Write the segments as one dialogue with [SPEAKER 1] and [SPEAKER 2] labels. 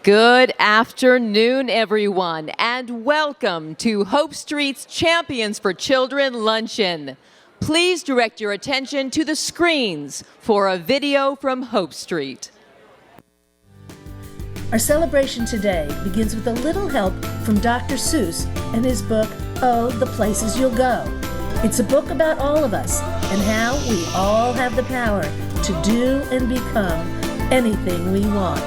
[SPEAKER 1] Good afternoon, everyone, and welcome to Hope Street's Champions for Children Luncheon. Please direct your attention to the screens for a video from Hope Street.
[SPEAKER 2] Our celebration today begins with a little help from Dr. Seuss and his book, Oh, the Places You'll Go. It's a book about all of us and how we all have the power to do and become anything we want.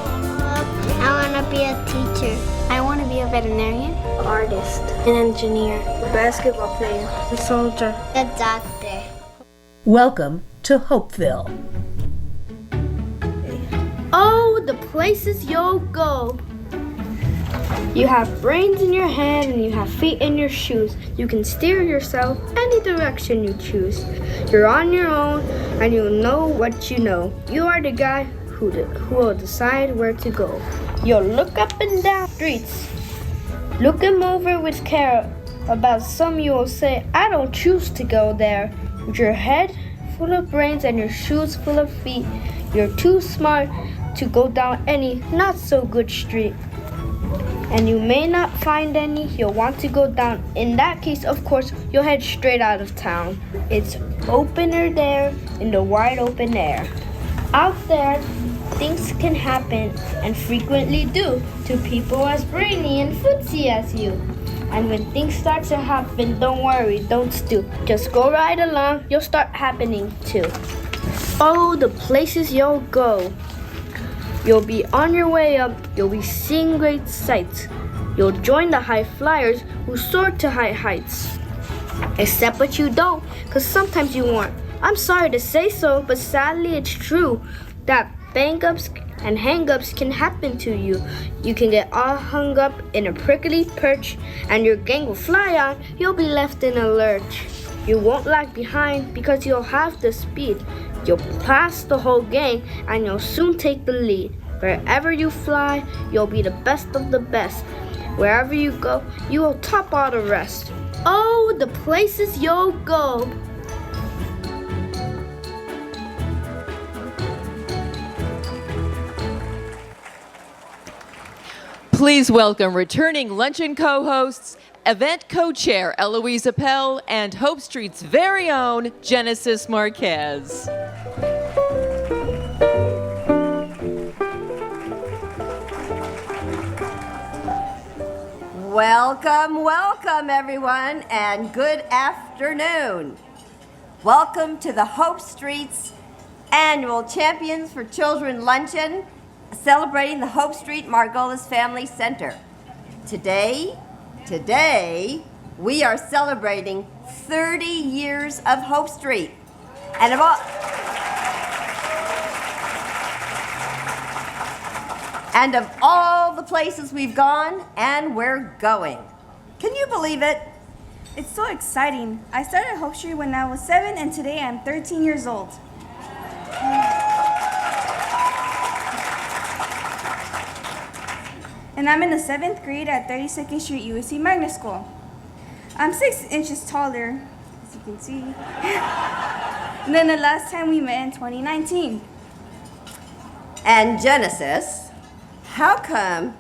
[SPEAKER 3] I want to be a teacher. I want to be a veterinarian, artist, an engineer, a basketball player, a soldier, a doctor.
[SPEAKER 2] Welcome to Hopeville.
[SPEAKER 3] Oh, the places you'll go. You have brains in your head and you have feet in your shoes. You can steer yourself any direction you choose. You're on your own and you know what you know. You are the guy who will decide where to go. You'll look up and down streets. Look them over with care. About some you will say, I don't choose to go there. With your head full of brains and your shoes full of feet, you're too smart to go down any not so good street. And you may not find any you'll want to go down. In that case, of course, you'll head straight out of town. It's opener there in the wide open air. Out there, things can happen and frequently do to people as brainy and footsy as you. And when things start to happen, don't worry, don't stew. Just go right along, you'll start happening too. Oh, the places you'll go. You'll be on your way up, you'll be seeing great sights. You'll join the high flyers who soar to high heights. Except what you don't, cause sometimes you want. I'm sorry to say so, but sadly it's true that bang-ups and hang-ups can happen to you. You can get all hung up in a prickly perch and your gang will fly on, you'll be left in a lurch. You won't lag behind because you'll have the speed. You'll pass the whole gang and you'll soon take the lead. Wherever you fly, you'll be the best of the best. Wherever you go, you will top all the rest. Oh, the places you'll go.
[SPEAKER 1] Please welcome returning Luncheon co-hosts, event co-chair Eloise Appel, and Hope Street's very own Genesis Marquez.
[SPEAKER 4] Welcome everyone, and good afternoon. Welcome to the Hope Street's annual Champions for Children Luncheon, celebrating the Hope Street Margolis Family Center. Today, we are celebrating 30 years of Hope Street. And of all the places we've gone and we're going. Can you believe it?
[SPEAKER 5] It's so exciting. I started Hope Street when I was 7 and today I'm 13 years old. And I'm in the 7th grade at 32nd Street USC Magnet School. I'm 6 inches taller, as you can see, than the last time we met in 2019.
[SPEAKER 4] And Genesis, how come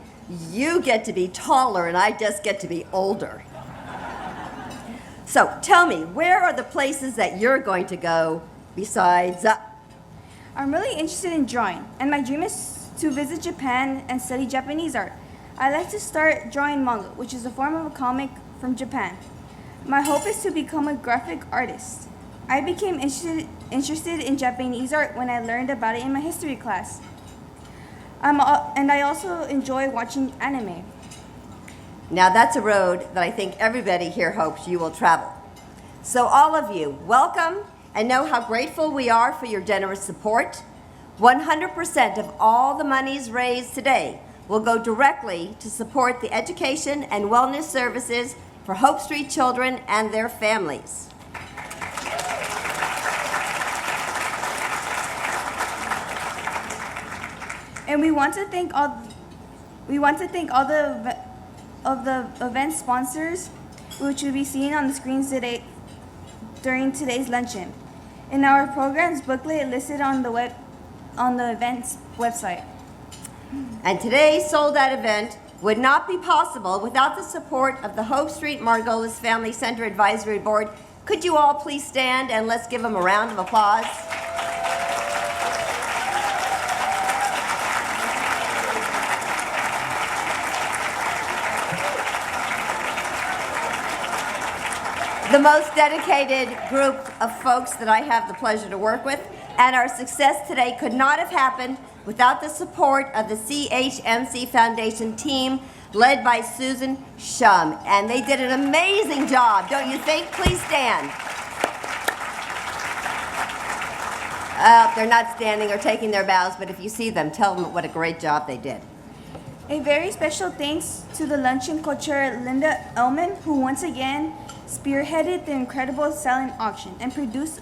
[SPEAKER 4] you get to be taller and I just get to be older? So tell me, where are the places that you're going to go besides
[SPEAKER 5] I'm really interested in drawing, and my dream is to visit Japan and study Japanese art. I'd like to start drawing manga, which is a form of a comic from Japan. My hope is to become a graphic artist. I became interested in Japanese art when I learned about it in my history class. And I also enjoy watching anime.
[SPEAKER 4] Now that's a road that I think everybody here hopes you will travel. So all of you, welcome, and know how grateful we are for your generous support. 100% of all the monies raised today will go directly to support the education and wellness services for Hope Street children and their families.
[SPEAKER 5] And we want to thank all the event sponsors, which will be seen on the screens today during today's luncheon. In our program's booklet listed on the event's website.
[SPEAKER 4] And today's sold-out event would not be possible without the support of the Hope Street Margolis Family Center Advisory Board. Could you all please stand and let's give them a round of applause? The most dedicated group of folks that I have the pleasure to work with, and our success today could not have happened without the support of the CHMC Foundation team led by Susan Shum. And they did an amazing job, don't you think? Please stand. They're not standing or taking their bows, but if you see them, tell them what a great job they did.
[SPEAKER 5] A very special thanks to the Luncheon co-chair Linda Ellman, who once again spearheaded the incredible silent auction and produced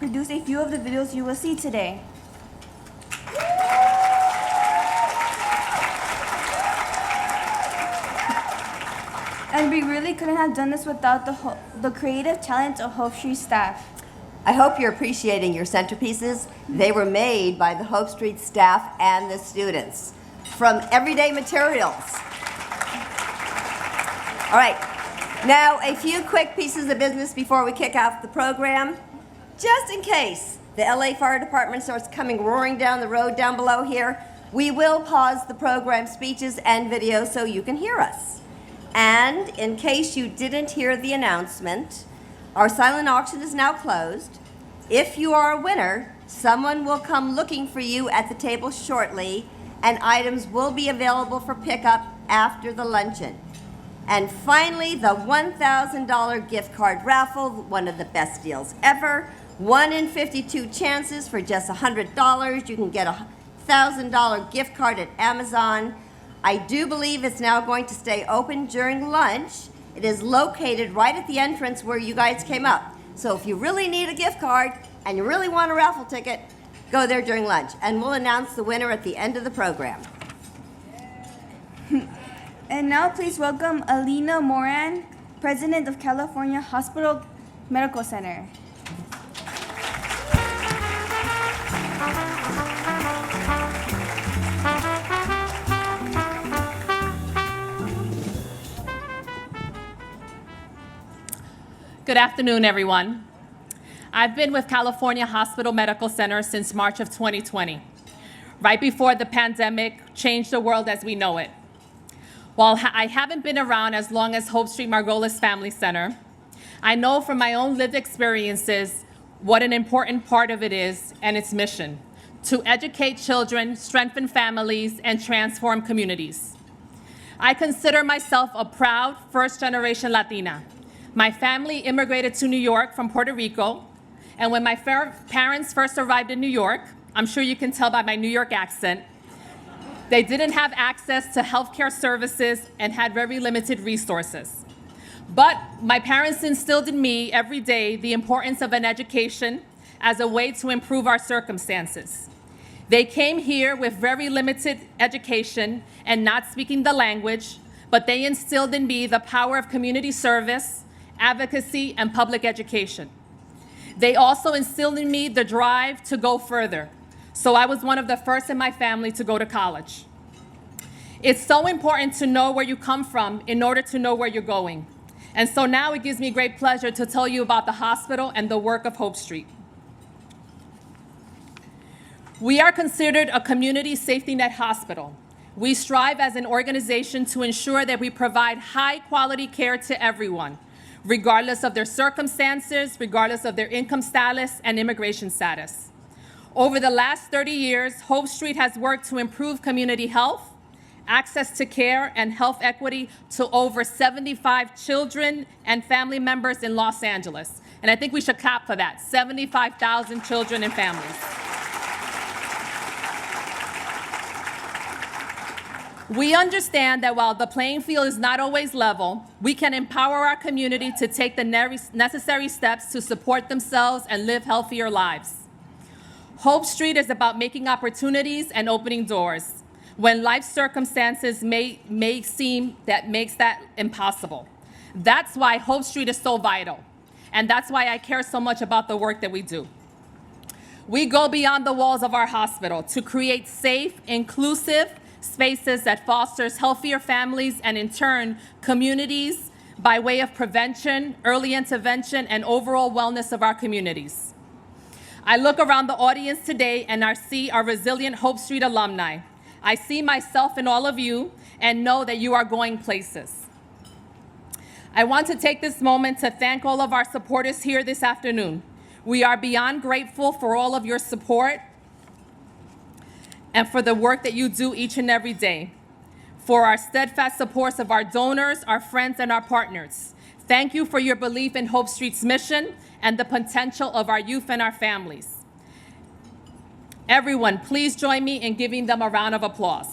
[SPEAKER 5] a few of the videos you will see today. And we really couldn't have done this without the creative talent of Hope Street staff.
[SPEAKER 4] I hope you're appreciating your centerpieces. They were made by the Hope Street staff and the students from everyday materials. All right, now a few quick pieces of business before we kick off the program. Just in case the LA Fire Department starts coming roaring down the road down below here, we will pause the program speeches and videos so you can hear us. And in case you didn't hear the announcement, our silent auction is now closed. If you are a winner, someone will come looking for you at the table shortly, and items will be available for pickup after the luncheon. And finally, the $1,000 gift card raffle, one of the best deals ever. 1 in 52 chances for just $100. You can get a $1,000 gift card at Amazon. I do believe it's now going to stay open during lunch. It is located right at the entrance where you guys came up. So if you really need a gift card and you really want a raffle ticket, go there during lunch. And we'll announce the winner at the end of the program.
[SPEAKER 5] And now please welcome Alina Moran, President of California Hospital Medical Center.
[SPEAKER 6] Good afternoon, everyone. I've been with California Hospital Medical Center since March of 2020, right before the pandemic changed the world as we know it. While I haven't been around as long as Hope Street Margolis Family Center, I know from my own lived experiences what an important part of it is and its mission: to educate children, strengthen families, and transform communities. I consider myself a proud first-generation Latina. My family immigrated to New York from Puerto Rico, and when my parents first arrived in New York, I'm sure you can tell by my New York accent, they didn't have access to healthcare services and had very limited resources. But my parents instilled in me every day the importance of an education as a way to improve our circumstances. They came here with very limited education and not speaking the language, but they instilled in me the power of community service, advocacy, and public education. They also instilled in me the drive to go further. So I was one of the first in my family to go to college. It's so important to know where you come from in order to know where you're going. And so now it gives me great pleasure to tell you about the hospital and the work of Hope Street. We are considered a community safety net hospital. We strive as an organization to ensure that we provide high quality care to everyone, regardless of their circumstances, regardless of their income status and immigration status. Over the last 30 years, Hope Street has worked to improve community health, access to care, and health equity to over 75 children and family members in Los Angeles. And I think we should clap for that, 75,000 children and families. We understand that while the playing field is not always level, we can empower our community to take the necessary steps to support themselves and live healthier lives. Hope Street is about making opportunities and opening doors when life circumstances may seem that makes that impossible. That's why Hope Street is so vital, and that's why I care so much about the work that we do. We go beyond the walls of our hospital to create safe, inclusive spaces that fosters healthier families and, in turn, communities by way of prevention, early intervention, and overall wellness of our communities. I look around the audience today and I see our resilient Hope Street alumni. I see myself in all of you and know that you are going places. I want to take this moment to thank all of our supporters here this afternoon. We are beyond grateful for all of your support and for the work that you do each and every day. For our steadfast support of our donors, our friends, and our partners. Thank you for your belief in Hope Street's mission and the potential of our youth and our families. Everyone, please join me in giving them a round of applause.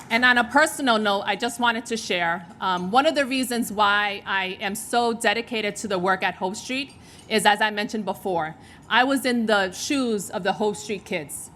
[SPEAKER 6] And on a personal note, I just wanted to share, one of the reasons why I am so dedicated to the work at Hope Street is, as I mentioned before, I was in the shoes of the Hope Street kids.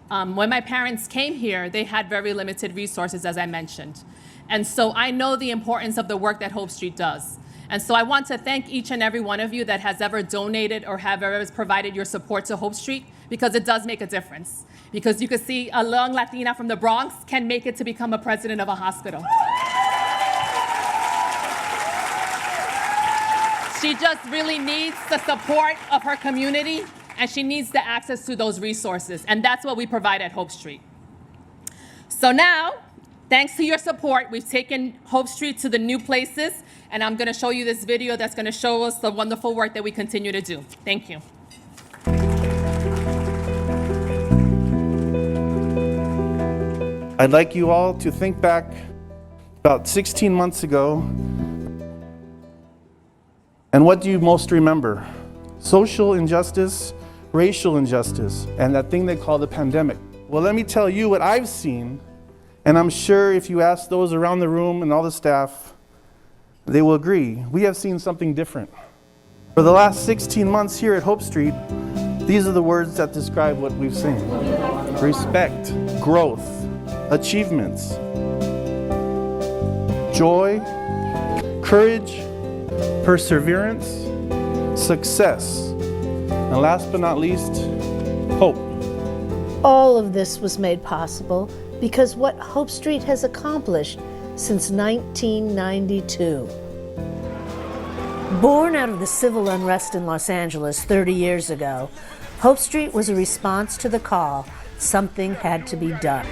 [SPEAKER 6] When my parents came here, they had very limited resources, as I mentioned. And so I know the importance of the work that Hope Street does. And so I want to thank each and every one of you that has ever donated or have ever provided your support to Hope Street, because it does make a difference. Because you can see a young Latina from the Bronx can make it to become a president of a hospital. She just really needs the support of her community, and she needs the access to those resources, and that's what we provide at Hope Street. So now, thanks to your support, we've taken Hope Street to the new places, and I'm gonna show you this video that's gonna show us the wonderful work that we continue to do. Thank you.
[SPEAKER 7] I'd like you all to think back about 16 months ago, and what do you most remember? Social injustice, racial injustice, and that thing they call the pandemic. Well, let me tell you what I've seen, and I'm sure if you ask those around the room and all the staff, they will agree. We have seen something different. For the last 16 months here at Hope Street, these are the words that describe what we've seen. Respect, growth, achievements, joy, courage, perseverance, success, and last but not least, hope.
[SPEAKER 2] All of this was made possible because what Hope Street has accomplished since 1992. Born out of the civil unrest in Los Angeles 30 years ago, Hope Street was a response to the call, something had to be done.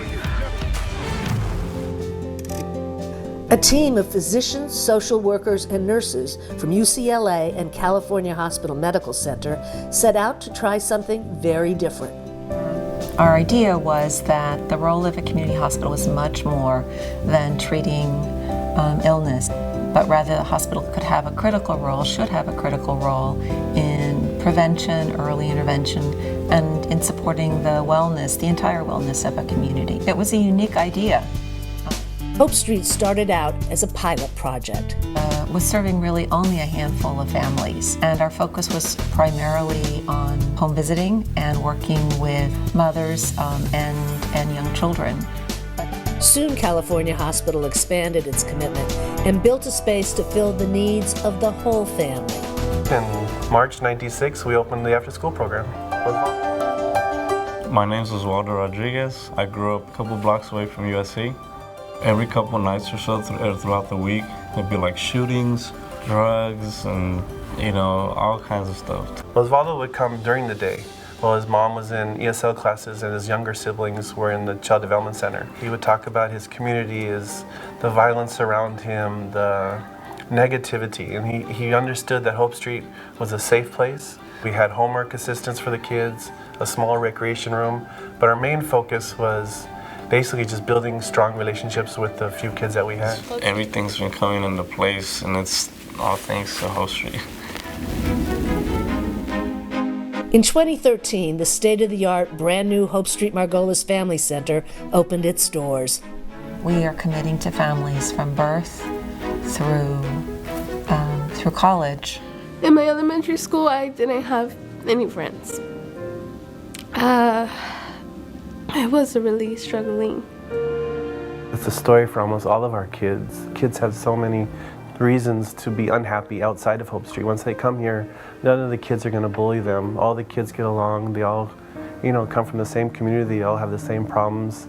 [SPEAKER 2] A team of physicians, social workers, and nurses from UCLA and California Hospital Medical Center set out to try something very different.
[SPEAKER 8] Our idea was that the role of a community hospital was much more than treating illness, but rather the hospital could have a critical role, should have a critical role in prevention, early intervention, and in supporting the wellness, the entire wellness of a community. It was a unique idea.
[SPEAKER 2] Hope Street started out as a pilot project.
[SPEAKER 8] Was serving really only a handful of families, and our focus was primarily on home visiting and working with mothers and young children.
[SPEAKER 2] Soon California Hospital expanded its commitment and built a space to fill the needs of the whole family.
[SPEAKER 9] In March '96, we opened the after-school program.
[SPEAKER 10] My name is Oswaldo Rodriguez. I grew up a couple blocks away from USC. Every couple nights or so throughout the week, there'd be like shootings, drugs, and all kinds of stuff.
[SPEAKER 9] Osvaldo would come during the day while his mom was in ESL classes and his younger siblings were in the Child Development Center. He would talk about his community, the violence around him, the negativity, and he understood that Hope Street was a safe place. We had homework assistance for the kids, a small recreation room, but our main focus was basically just building strong relationships with the few kids that we had.
[SPEAKER 10] Everything's been coming into place, and it's all thanks to Hope Street.
[SPEAKER 2] In 2013, the state-of-the-art, brand-new Hope Street Margolis Family Center opened its doors.
[SPEAKER 8] We are committing to families from birth through college.
[SPEAKER 11] In my elementary school, I didn't have any friends. I was really struggling.
[SPEAKER 9] It's a story for almost all of our kids. Kids have so many reasons to be unhappy outside of Hope Street. Once they come here, none of the kids are going to bully them. All the kids get along. They all, come from the same community. They all have the same problems.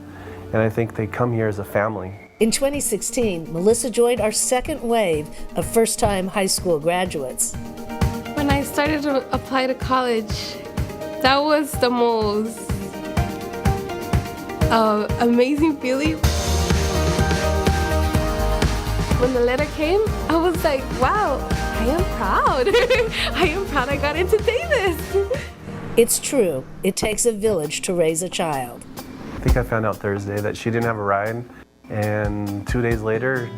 [SPEAKER 9] And I think they come here as a family.
[SPEAKER 2] In 2016, Melissa joined our second wave of first-time high school graduates.
[SPEAKER 11] When I started to apply to college, that was the most amazing feeling. When the letter came, I was like, wow, I am proud. I am proud I got into Davis.
[SPEAKER 2] It's true, it takes a village to raise a child.
[SPEAKER 9] I think I found out Thursday that she didn't have a ride, and 2 days later,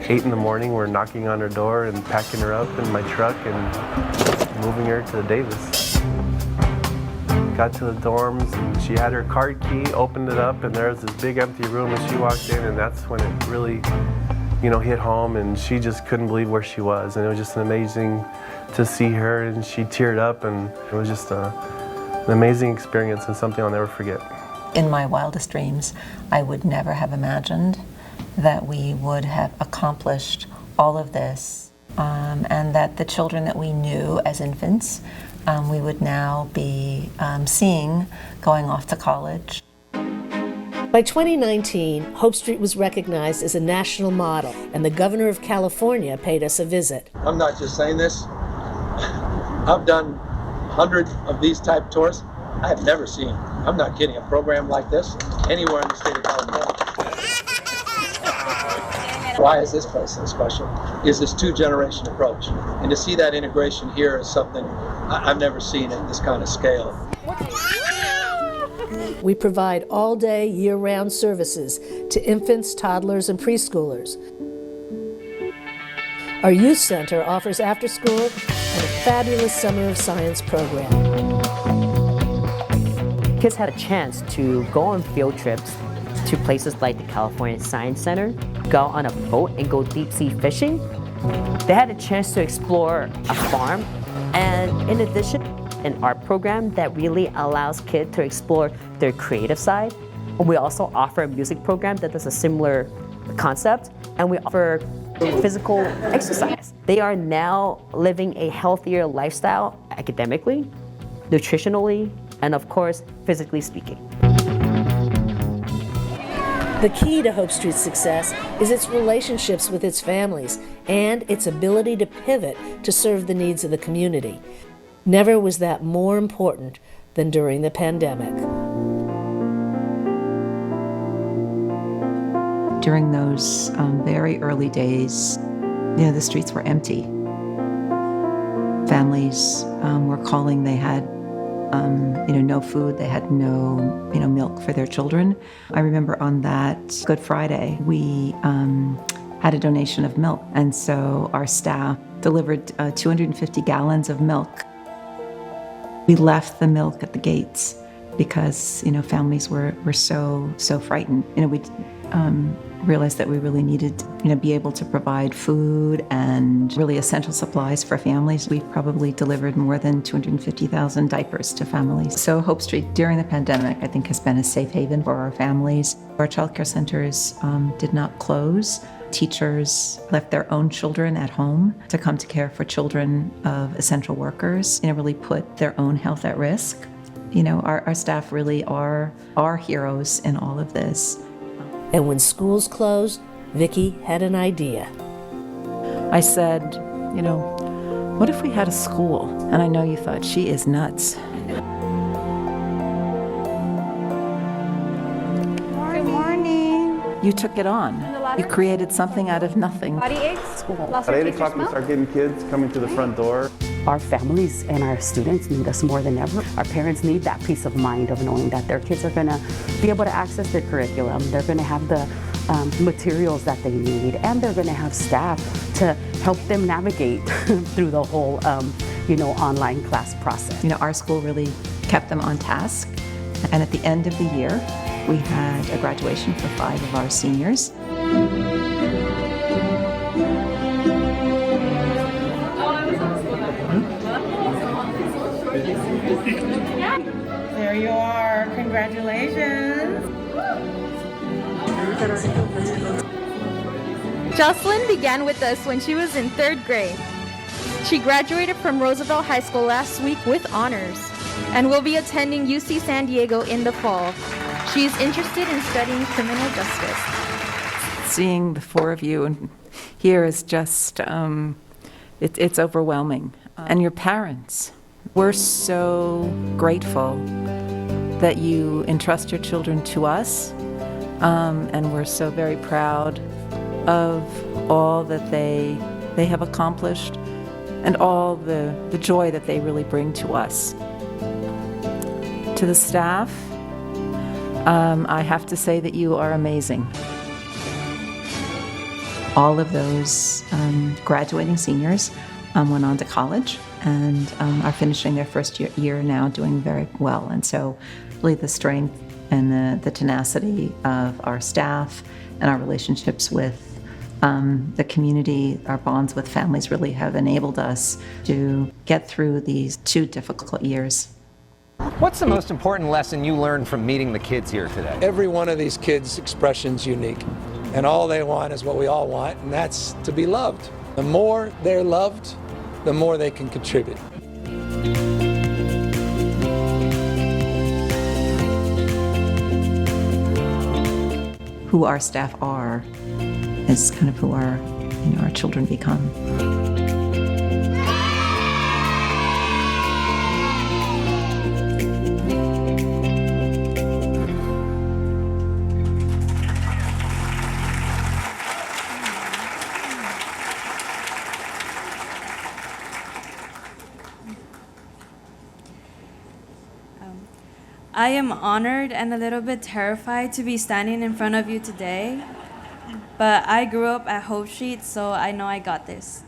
[SPEAKER 9] 8 in the morning, we're knocking on her door and packing her up in my truck and moving her to Davis. Got to the dorms, and she had her card key, opened it up, and there was this big empty room, and she walked in, and that's when it really hit home, and she just couldn't believe where she was. And it was just amazing to see her, and she teared up, and it was just an amazing experience and something I'll never forget.
[SPEAKER 8] In my wildest dreams, I would never have imagined that we would have accomplished all of this, and that the children that we knew as infants, we would now be seeing going off to college.
[SPEAKER 2] By 2019, Hope Street was recognized as a national model, and the governor of California paid us a visit.
[SPEAKER 12] I'm not just saying this. I've done hundreds of these type tours. I have never seen, I'm not kidding, a program like this anywhere in the state of California. Why is this place so special? Is this two-generation approach. And to see that integration here is something I've never seen at this kind of scale.
[SPEAKER 2] We provide all-day, year-round services to infants, toddlers, and preschoolers. Our youth center offers after-school and a fabulous Summer of Science program.
[SPEAKER 13] Kids had a chance to go on field trips to places like the California Science Center, go on a boat and go deep-sea fishing. They had a chance to explore a farm, and in addition, an art program that really allows kids to explore their creative side. We also offer a music program that does a similar concept, and we offer physical exercise. They are now living a healthier lifestyle academically, nutritionally, and of course, physically speaking.
[SPEAKER 2] The key to Hope Street's success is its relationships with its families and its ability to pivot to serve the needs of the community. Never was that more important than during the pandemic.
[SPEAKER 8] During those very early days, the streets were empty. Families were calling. They had, no food. They had no, milk for their children. I remember on that Good Friday, we had a donation of milk, and so our staff delivered 250 gallons of milk. We left the milk at the gates because, families were so frightened. We realized that we really needed to, be able to provide food and really essential supplies for families. We've probably delivered more than 250,000 diapers to families. So Hope Street during the pandemic, I think, has been a safe haven for our families. Our childcare centers did not close. Teachers left their own children at home to come to care for children of essential workers, really put their own health at risk. Our staff really are heroes in all of this.
[SPEAKER 2] And when schools closed, Vicki had an idea.
[SPEAKER 8] I said, what if we had a school? And I know you thought, she is nuts.
[SPEAKER 5] Good morning.
[SPEAKER 8] You took it on. You created something out of nothing.
[SPEAKER 5] Body aches.
[SPEAKER 7] At 8 o'clock, we start getting kids coming to the front door.
[SPEAKER 13] Our families and our students need us more than ever. Our parents need that peace of mind of knowing that their kids are going to be able to access their curriculum. They're going to have the materials that they need, and they're going to have staff to help them navigate through the whole, online class process.
[SPEAKER 8] Our school really kept them on task. And at the end of the year, we had a graduation for 5 of our seniors.
[SPEAKER 14] There you are. Congratulations.
[SPEAKER 15] Jocelyn began with us when she was in 3rd grade. She graduated from Roosevelt High School last week with honors and will be attending UC San Diego in the fall. She is interested in studying criminal justice.
[SPEAKER 16] Seeing the 4 of you here is just, it's overwhelming. And your parents, we're so grateful that you entrust your children to us, and we're so very proud of all that they have accomplished and all the joy that they really bring to us. To the staff, I have to say that you are amazing. All of those graduating seniors went on to college and are finishing their first year now, doing very well. And so really the strength and the tenacity of our staff and our relationships with the community, our bonds with families really have enabled us to get through these 2 difficult years.
[SPEAKER 17] What's the most important lesson you learned from meeting the kids here today?
[SPEAKER 12] Every one of these kids' expression's unique, and all they want is what we all want, and that's to be loved. The more they're loved, the more they can contribute.
[SPEAKER 16] Who our staff are is kind of who our children become.
[SPEAKER 18] I am honored and a little bit terrified to be standing in front of you today, but I grew up at Hope Street, so I know I got this.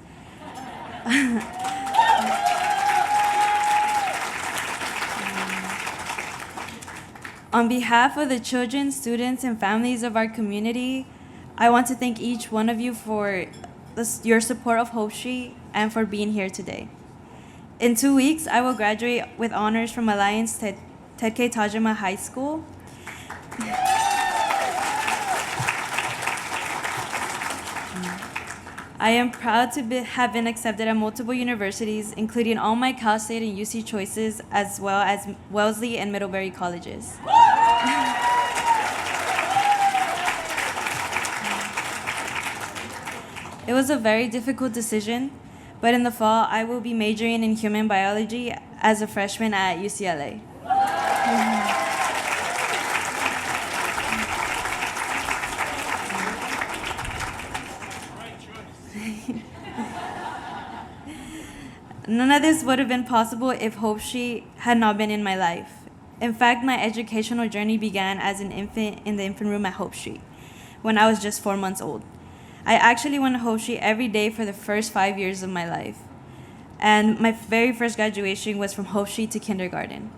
[SPEAKER 18] On behalf of the children, students, and families of our community, I want to thank each one of you for your support of Hope Street and for being here today. In 2 weeks, I will graduate with honors from Alliance Ted K. Tajima High School. I am proud to have been accepted at multiple universities, including all my Cal State and UC choices, as well as Wellesley and Middlebury colleges. It was a very difficult decision, but in the fall, I will be majoring in human biology as a freshman at UCLA. None of this would have been possible if Hope Street had not been in my life. In fact, my educational journey began as an infant in the infant room at Hope Street, when I was just 4 months old. I actually went to Hope Street every day for the first 5 years of my life. And my very first graduation was from Hope Street to kindergarten.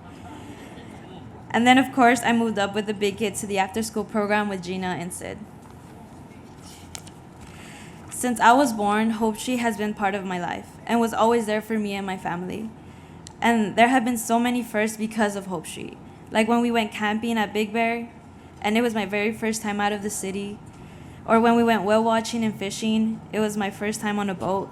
[SPEAKER 18] And then, of course, I moved up with the big kids to the after-school program with Gina and Sid. Since I was born, Hope Street has been part of my life and was always there for me and my family. And there have been so many firsts because of Hope Street. Like when we went camping at Big Bear, and it was my very first time out of the city. Or when we went whale watching and fishing, it was my first time on a boat.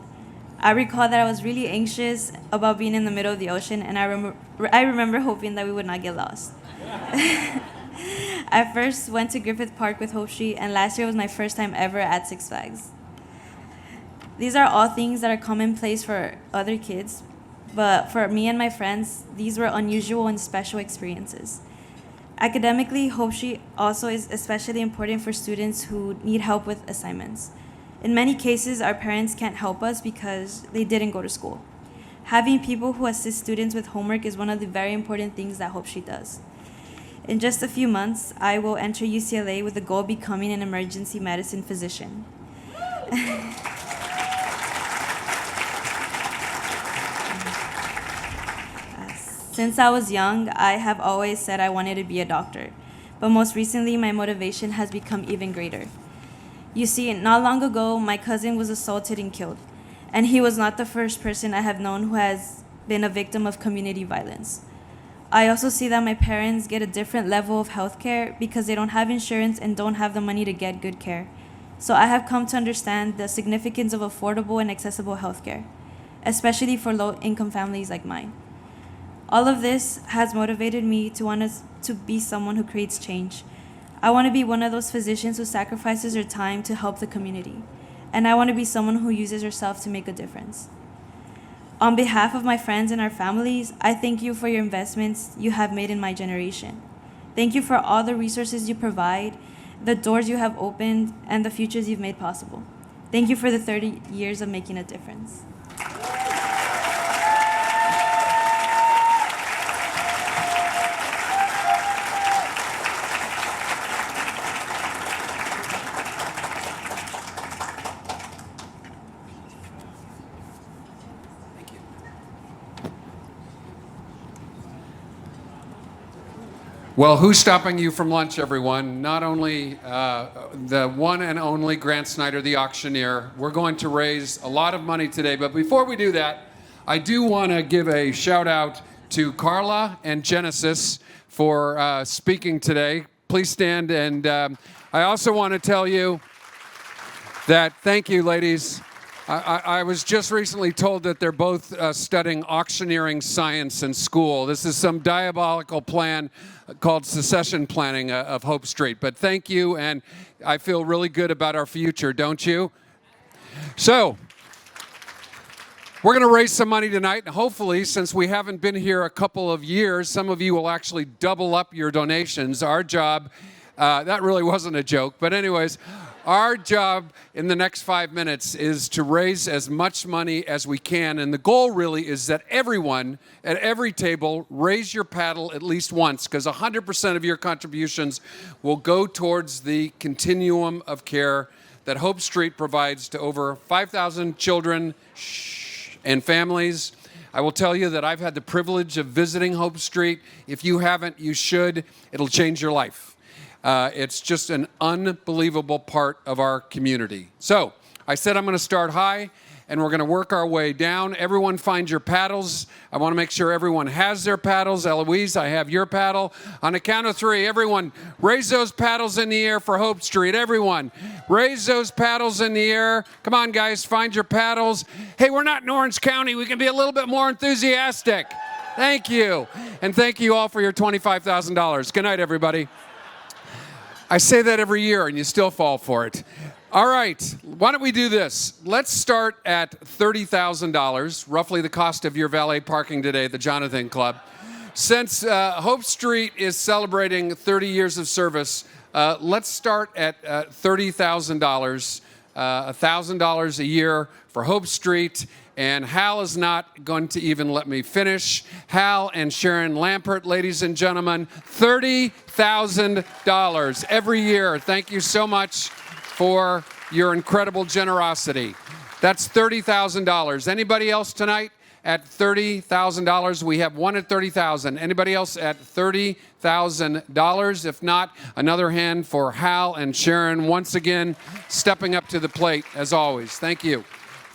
[SPEAKER 18] I recall that I was really anxious about being in the middle of the ocean, and I remember hoping that we would not get lost. I first went to Griffith Park with Hope Street, and last year was my first time ever at Six Flags. These are all things that are commonplace for other kids, but for me and my friends, these were unusual and special experiences. Academically, Hope Street also is especially important for students who need help with assignments. In many cases, our parents can't help us because they didn't go to school. Having people who assist students with homework is one of the very important things that Hope Street does. In just a few months, I will enter UCLA with the goal of becoming an emergency medicine physician. Since I was young, I have always said I wanted to be a doctor, but most recently my motivation has become even greater. You see, not long ago, my cousin was assaulted and killed, and he was not the first person I have known who has been a victim of community violence. I also see that my parents get a different level of health care because they don't have insurance and don't have the money to get good care. So I have come to understand the significance of affordable and accessible healthcare, especially for low-income families like mine. All of this has motivated me to want to be someone who creates change. I want to be one of those physicians who sacrifices her time to help the community. And I want to be someone who uses herself to make a difference. On behalf of my friends and our families, I thank you for your investments you have made in my generation. Thank you for all the resources you provide, the doors you have opened, and the futures you've made possible. Thank you for the 30 years of making a difference.
[SPEAKER 19] Well, who's stopping you from lunch, everyone? Not only the one and only Grant Snyder, the auctioneer. We're going to raise a lot of money today, but before we do that, I do want to give a shout out to Carla and Genesis for speaking today. Please stand, and I also want to tell you that, thank you, ladies. I was just recently told that they're both studying auctioneering science in school. This is some diabolical plan called succession planning of Hope Street. But thank you, and I feel really good about our future, don't you? So, we're going to raise some money tonight, and hopefully, since we haven't been here a couple of years, some of you will actually double up your donations. Our job, that really wasn't a joke, but anyways, our job in the next 5 minutes is to raise as much money as we can, and the goal really is that everyone at every table raise your paddle at least once, because 100% of your contributions will go towards the continuum of care that Hope Street provides to over 5,000 children and families. I will tell you that I've had the privilege of visiting Hope Street. If you haven't, you should. It'll change your life. It's just an unbelievable part of our community. So I said I'm going to start high, and we're going to work our way down. Everyone find your paddles. I want to make sure everyone has their paddles. Eloise, I have your paddle. On the count of three, everyone raise those paddles in the air for Hope Street. Everyone, raise those paddles in the air. Come on, guys, find your paddles. Hey, we're not in Orange County. We can be a little bit more enthusiastic. Thank you. And thank you all for your $25,000. Good night, everybody. I say that every year, and you still fall for it. All right, why don't we do this? Let's start at $30,000, roughly the cost of your valet parking today at the Jonathan Club. Since Hope Street is celebrating 30 years of service, let's start at $30,000, $1,000 a year for Hope Street. And Hal is not going to even let me finish. Hal and Sharon Lampert, ladies and gentlemen, $30,000 every year. Thank you so much for your incredible generosity. That's $30,000. Anybody else tonight at $30,000? We have one at $30,000. Anybody else at $30,000? If not, another hand for Hal and Sharon, once again stepping up to the plate as always. Thank you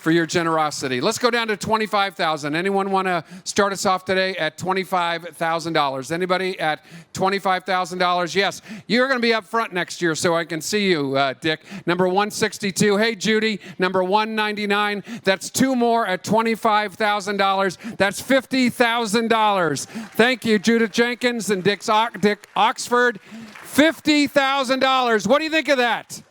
[SPEAKER 19] for your generosity. Let's go down to $25,000. Anyone want to start us off today at $25,000? Anybody at $25,000? Yes, you're going to be up front next year so I can see you, Dick. Number 162. Hey, Judy. Number 199. That's two more at $25,000. That's $50,000. Thank you, Judith Jenkins and Dick Oxford. $50,000. What do you think of that?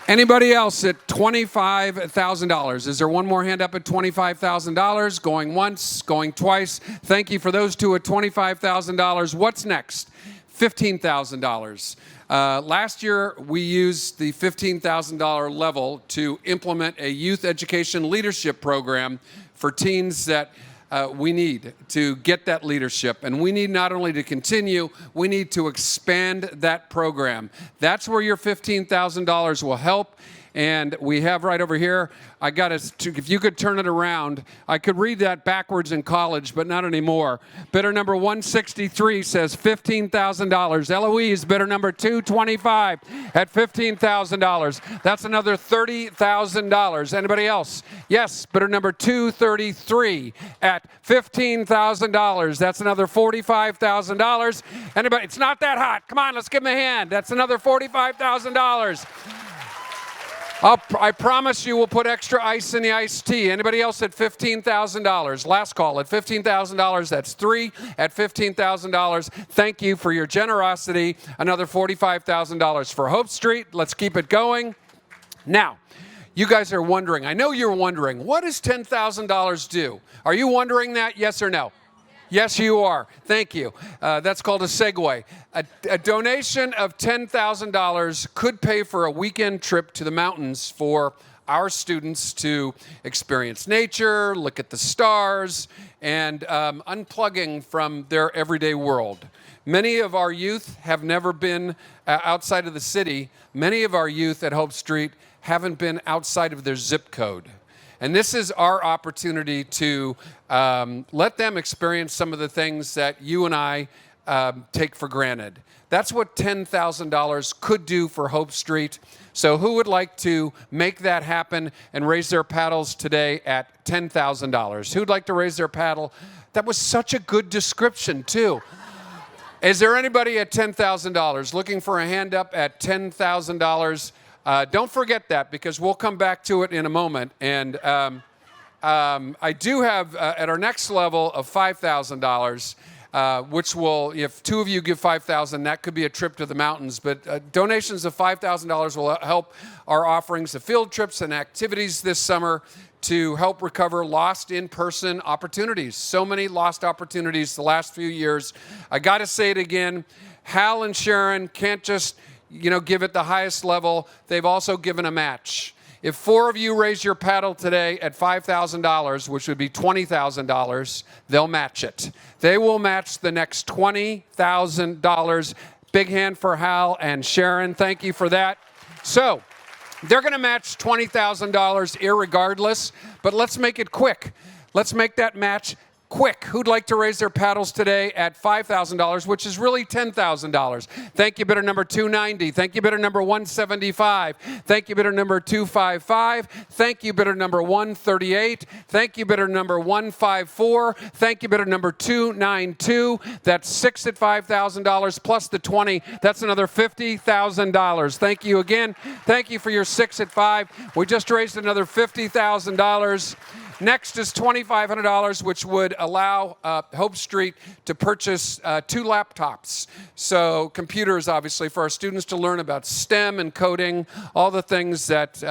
[SPEAKER 19] Anybody else at $25,000? Is there one more hand up at $25,000? Going once, going twice. Thank you for those two at $25,000. What's next? $15,000. Last year, we used the $15,000 level to implement a youth education leadership program for teens that we need to get that leadership. And we need not only to continue, we need to expand that program. That's where your $15,000 will help. And we have right over here, I got if you could turn it around, I could read that backwards in college, but not anymore. Bidder number 163 says $15,000. Eloise, bidder number 225 at $15,000. That's another $30,000. Anybody else? Yes, bidder number 233 at $15,000. That's another $45,000. Anybody? It's not that hot. Come on, let's give him a hand. That's another $45,000. I promise you we'll put extra ice in the iced tea. Anybody else at $15,000? Last call at $15,000. That's 3 at $15,000. Thank you for your generosity. Another $45,000 for Hope Street. Let's keep it going. Now, you guys are wondering, I know you're wondering, what does $10,000 do? Are you wondering that, yes or no? Yes, you are. Thank you. That's called a segue. A donation of $10,000 could pay for a weekend trip to the mountains for our students to experience nature, look at the stars, and unplugging from their everyday world. Many of our youth have never been outside of the city. Many of our youth at Hope Street haven't been outside of their zip code. And this is our opportunity to let them experience some of the things that you and I take for granted. That's what $10,000 could do for Hope Street. So who would like to make that happen and raise their paddles today at $10,000? Who'd like to raise their paddle? That was such a good description, too. Is there anybody at $10,000 looking for a hand up at $10,000? Don't forget that, because we'll come back to it in a moment. And I do have, at our next level of $5,000, which will, if two of you give $5,000, that could be a trip to the mountains. But donations of $5,000 will help our offerings of field trips and activities this summer to help recover lost in-person opportunities. So many lost opportunities the last few years. I got to say it again, Hal and Sharon can't just give it the highest level. They've also given a match. If 4 of you raise your paddle today at $5,000, which would be $20,000, they'll match it. They will match the next $20,000. Big hand for Hal and Sharon. Thank you for that. So, they're going to match $20,000 irregardless, but let's make it quick. Let's make that match quick. Who'd like to raise their paddles today at $5,000, which is really $10,000? Thank you, bidder number 290. Thank you, bidder number 175. Thank you, bidder number 255. Thank you, bidder number 138. Thank you, bidder number 154. Thank you, bidder number 292. That's 6 at $5,000 plus the 20. That's another $50,000. Thank you again. Thank you for your 6 at 5. We just raised another $50,000. Next is $2,500, which would allow Hope Street to purchase 2 laptops. So computers, obviously, for our students to learn about STEM and coding, all the things that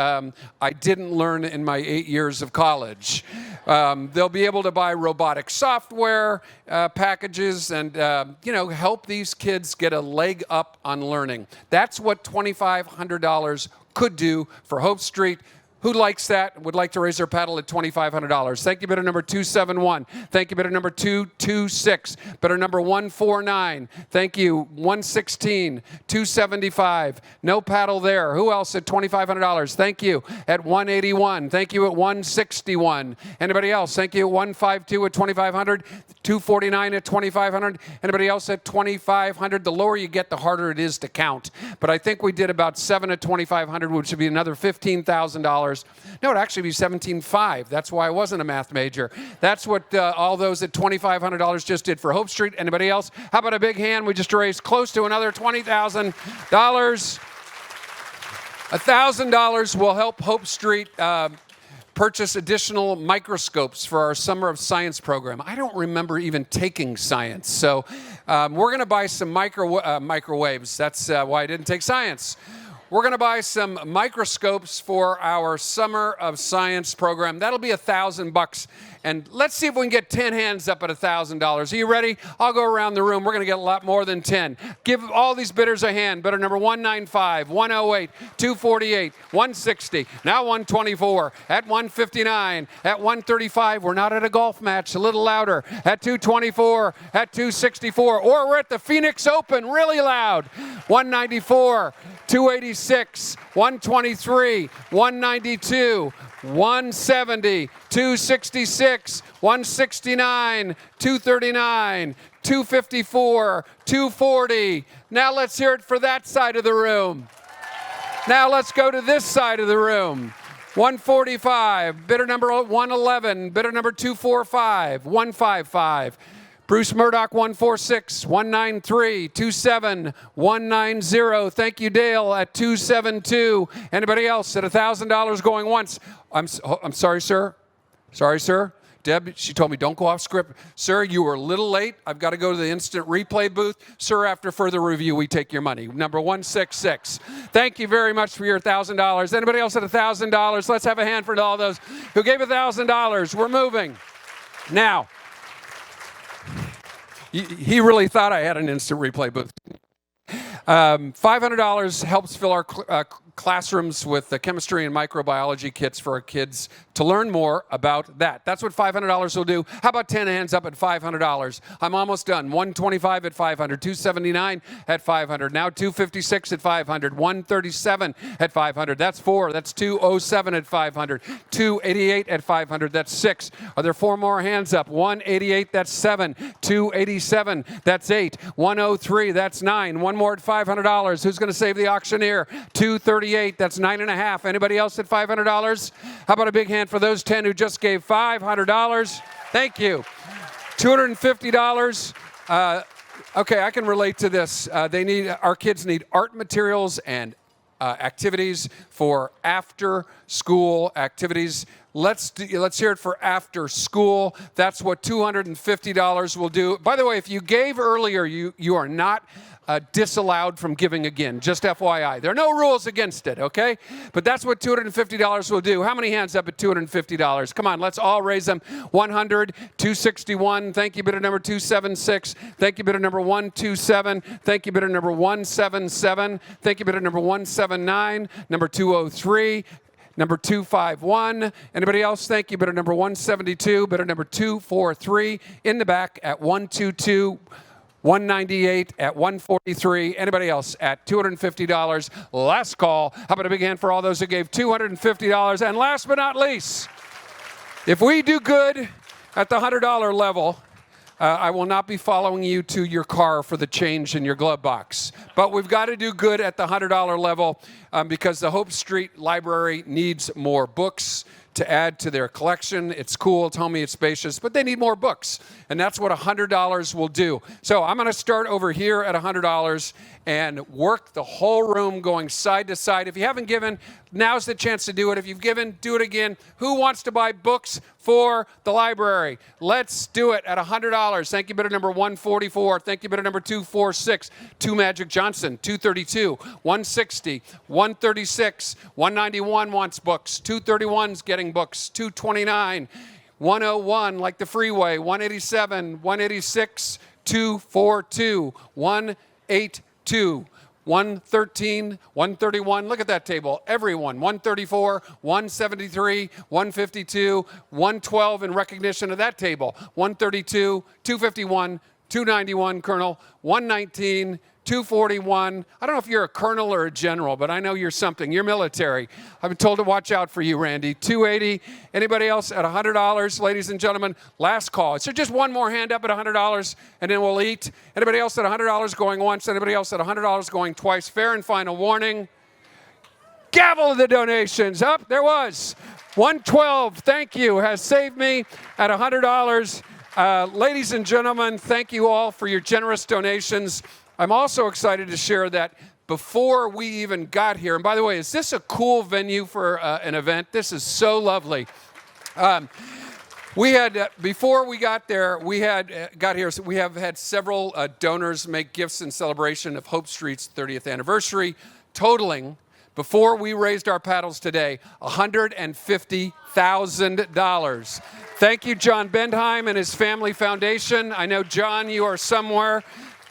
[SPEAKER 19] I didn't learn in my 8 years of college. They'll be able to buy robotic software packages and, help these kids get a leg up on learning. That's what $2,500 could do for Hope Street. Who likes that? Would like to raise their paddle at $2,500. Thank you, bidder number 271. Thank you, bidder number 226. Bidder number 149. Thank you, 116. 275. No paddle there. Who else at $2,500? Thank you at 181. Thank you at 161. Anybody else? Thank you at 152 at $2,500. 249 at $2,500. Anybody else at $2,500? The lower you get, the harder it is to count. But I think we did about 7 at $2,500, which would be another $15,000. No, it'd actually be $17,500. That's why I wasn't a math major. That's what all those at $2,500 just did for Hope Street. Anybody else? How about a big hand? We just raised close to another $20,000. $1,000 will help Hope Street purchase additional microscopes for our Summer of Science program. I don't remember even taking science. So we're going to buy some microwaves. That's why I didn't take science. We're going to buy some microscopes for our Summer of Science program. That'll be $1,000. And let's see if we can get 10 hands up at $1,000. Are you ready? I'll go around the room. We're going to get a lot more than 10. Give all these bidders a hand. Bidder number 195, 108, 248, 160, now 124, at 159, at 135. We're not at a golf match. A little louder. At 224, at 264, or we're at the Phoenix Open, really loud. 194, 286, 123, 192, 170, 266, 169, 239, 254, 240. Now let's hear it for that side of the room. Now let's go to this side of the room. 145, bidder number 111, bidder number 245, 155. Bruce Murdoch, 146, 193, 27, 190. Thank you, Dale, at 272. Anybody else at $1,000 going once? I'm sorry, sir. Sorry, sir. Deb, she told me, don't go off script. Sir, you were a little late. I've got to go to the instant replay booth. Sir, after further review, we take your money. Number 166. Thank you very much for your $1,000. Anybody else at $1,000? Let's have a hand for all those who gave $1,000. We're moving. Now, he really thought I had an instant replay booth. $500 helps fill our classrooms with the chemistry and microbiology kits for our kids to learn more about that. That's what $500 will do. How about 10 hands up at $500? I'm almost done. 125 at 500, 279 at 500, now 256 at 500, 137 at 500. That's 4. That's 207 at 500, 288 at 500. That's 6. Are there 4 more hands up? 188, that's 7. 287, that's 8. 103, that's 9. One more at $500. Who's going to save the auctioneer? 238, that's 9.5. Anybody else at $500? How about a big hand for those 10 who just gave $500? Thank you. $250. Okay, I can relate to this. Our kids need art materials and activities for after-school activities. Let's hear it for after school. That's what $250 will do. By the way, if you gave earlier, you are not disallowed from giving again. Just FYI. There are no rules against it, okay? But that's what $250 will do. How many hands up at $250? Come on, let's all raise them. 100, 261. Thank you, bidder number 276. Thank you, bidder number 127. Thank you, bidder number 177. Thank you, bidder number 179. Number 203. Number 251. Anybody else? Thank you. Bidder number 172. Bidder number 243. In the back at 122. 198 at 143. Anybody else at $250? Last call. How about a big hand for all those who gave $250? And last but not least, if we do good at the $100 level, I will not be following you to your car for the change in your glove box. But we've got to do good at the $100 level because the Hope Street Library needs more books to add to their collection. It's cool, it's homey, it's spacious, but they need more books. And that's what $100 will do. So I'm going to start over here at $100 and work the whole room going side to side. If you haven't given, now's the chance to do it. If you've given, do it again. Who wants to buy books for the library? Let's do it at $100. Thank you, bidder number 144. Thank you, bidder number 246. 2 Magic Johnson, 232, 160, 136, 191 wants books. 231's getting books. 229, 101 like the freeway. 187, 186, 242, 182. 113, 131, look at that table, everyone, 134, 173, 152, 112 in recognition of that table, 132, 251, 291, Colonel, 119, 241. I don't know if you're a colonel or a general, but I know you're something. You're military. I've been told to watch out for you, Randy. 280. Anybody else at $100? Ladies and gentlemen, last call. So just one more hand up at $100, and then we'll eat. Anybody else at $100 going once? Anybody else at $100 going twice? Fair and final warning. Gavel of the donations. Up, there was. 112, thank you, has saved me at $100. Ladies and gentlemen, thank you all for your generous donations. I'm also excited to share that before we even got here, and by the way, is this a cool venue for an event? This is so lovely. We had, before we got there, we have had several donors make gifts in celebration of Hope Street's 30th anniversary, totaling before we raised our paddles today, $150,000. Thank you, John Bendheim and his family foundation. I know, John, you are somewhere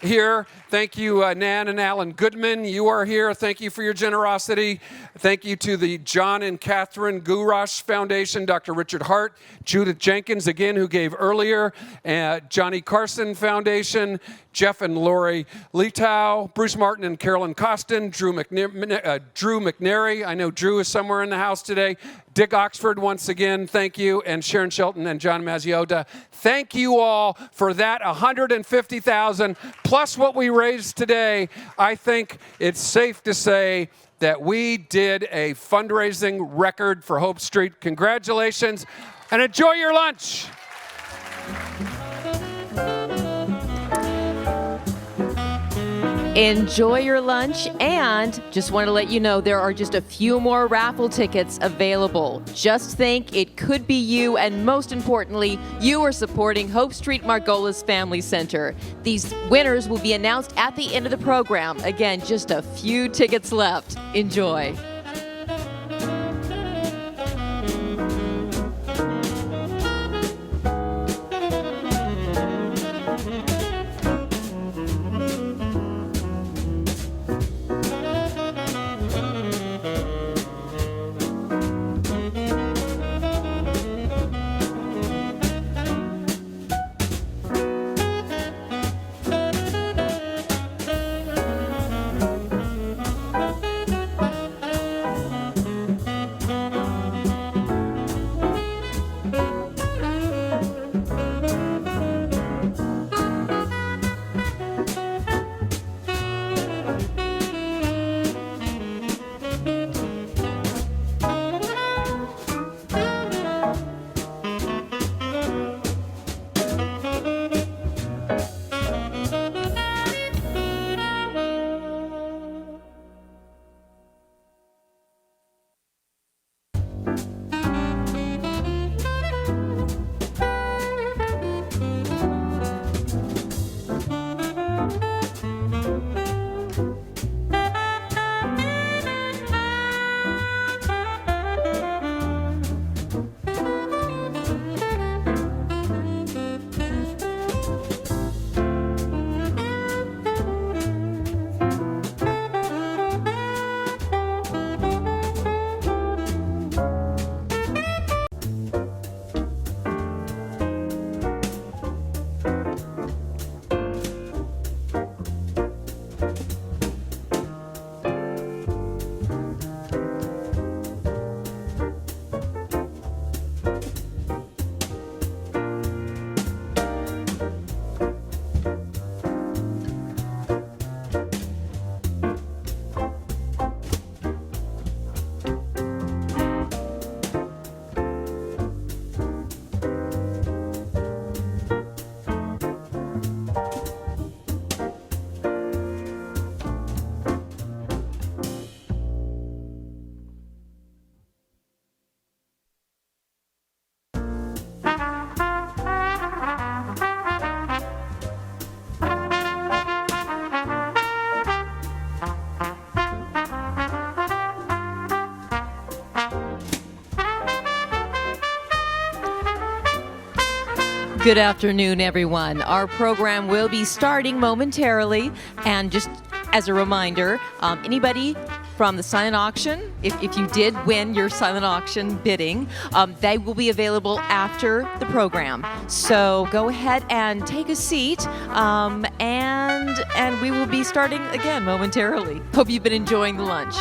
[SPEAKER 19] here. Thank you, Nan and Alan Goodman. You are here. Thank you for your generosity. Thank you to the John and Catherine Gurash Foundation, Dr. Richard Hart, Judith Jenkins, again, who gave earlier, Johnny Carson Foundation, Jeff and Lori Letow, Bruce Martin and Carolyn Costin, Drew McNary. I know Drew is somewhere in the house today. Dick Oxford, once again, thank you, and Sharon Shelton and John Mazziota. Thank you all for that $150,000 plus what we raised today. I think it's safe to say that we did a fundraising record for Hope Street. Congratulations, and enjoy your lunch.
[SPEAKER 1] Enjoy your lunch, and just want to let you know there are just a few more raffle tickets available. Just think, it could be you, and most importantly, you are supporting Hope Street Margolis Family Center. These winners will be announced at the end of the program. Again, just a few tickets left. Enjoy. Good afternoon, everyone. Our program will be starting momentarily. And just as a reminder, anybody from the silent auction, if you did win your silent auction bidding, they will be available after the program. So go ahead and take a seat, and we will be starting again momentarily. Hope you've been enjoying the lunch.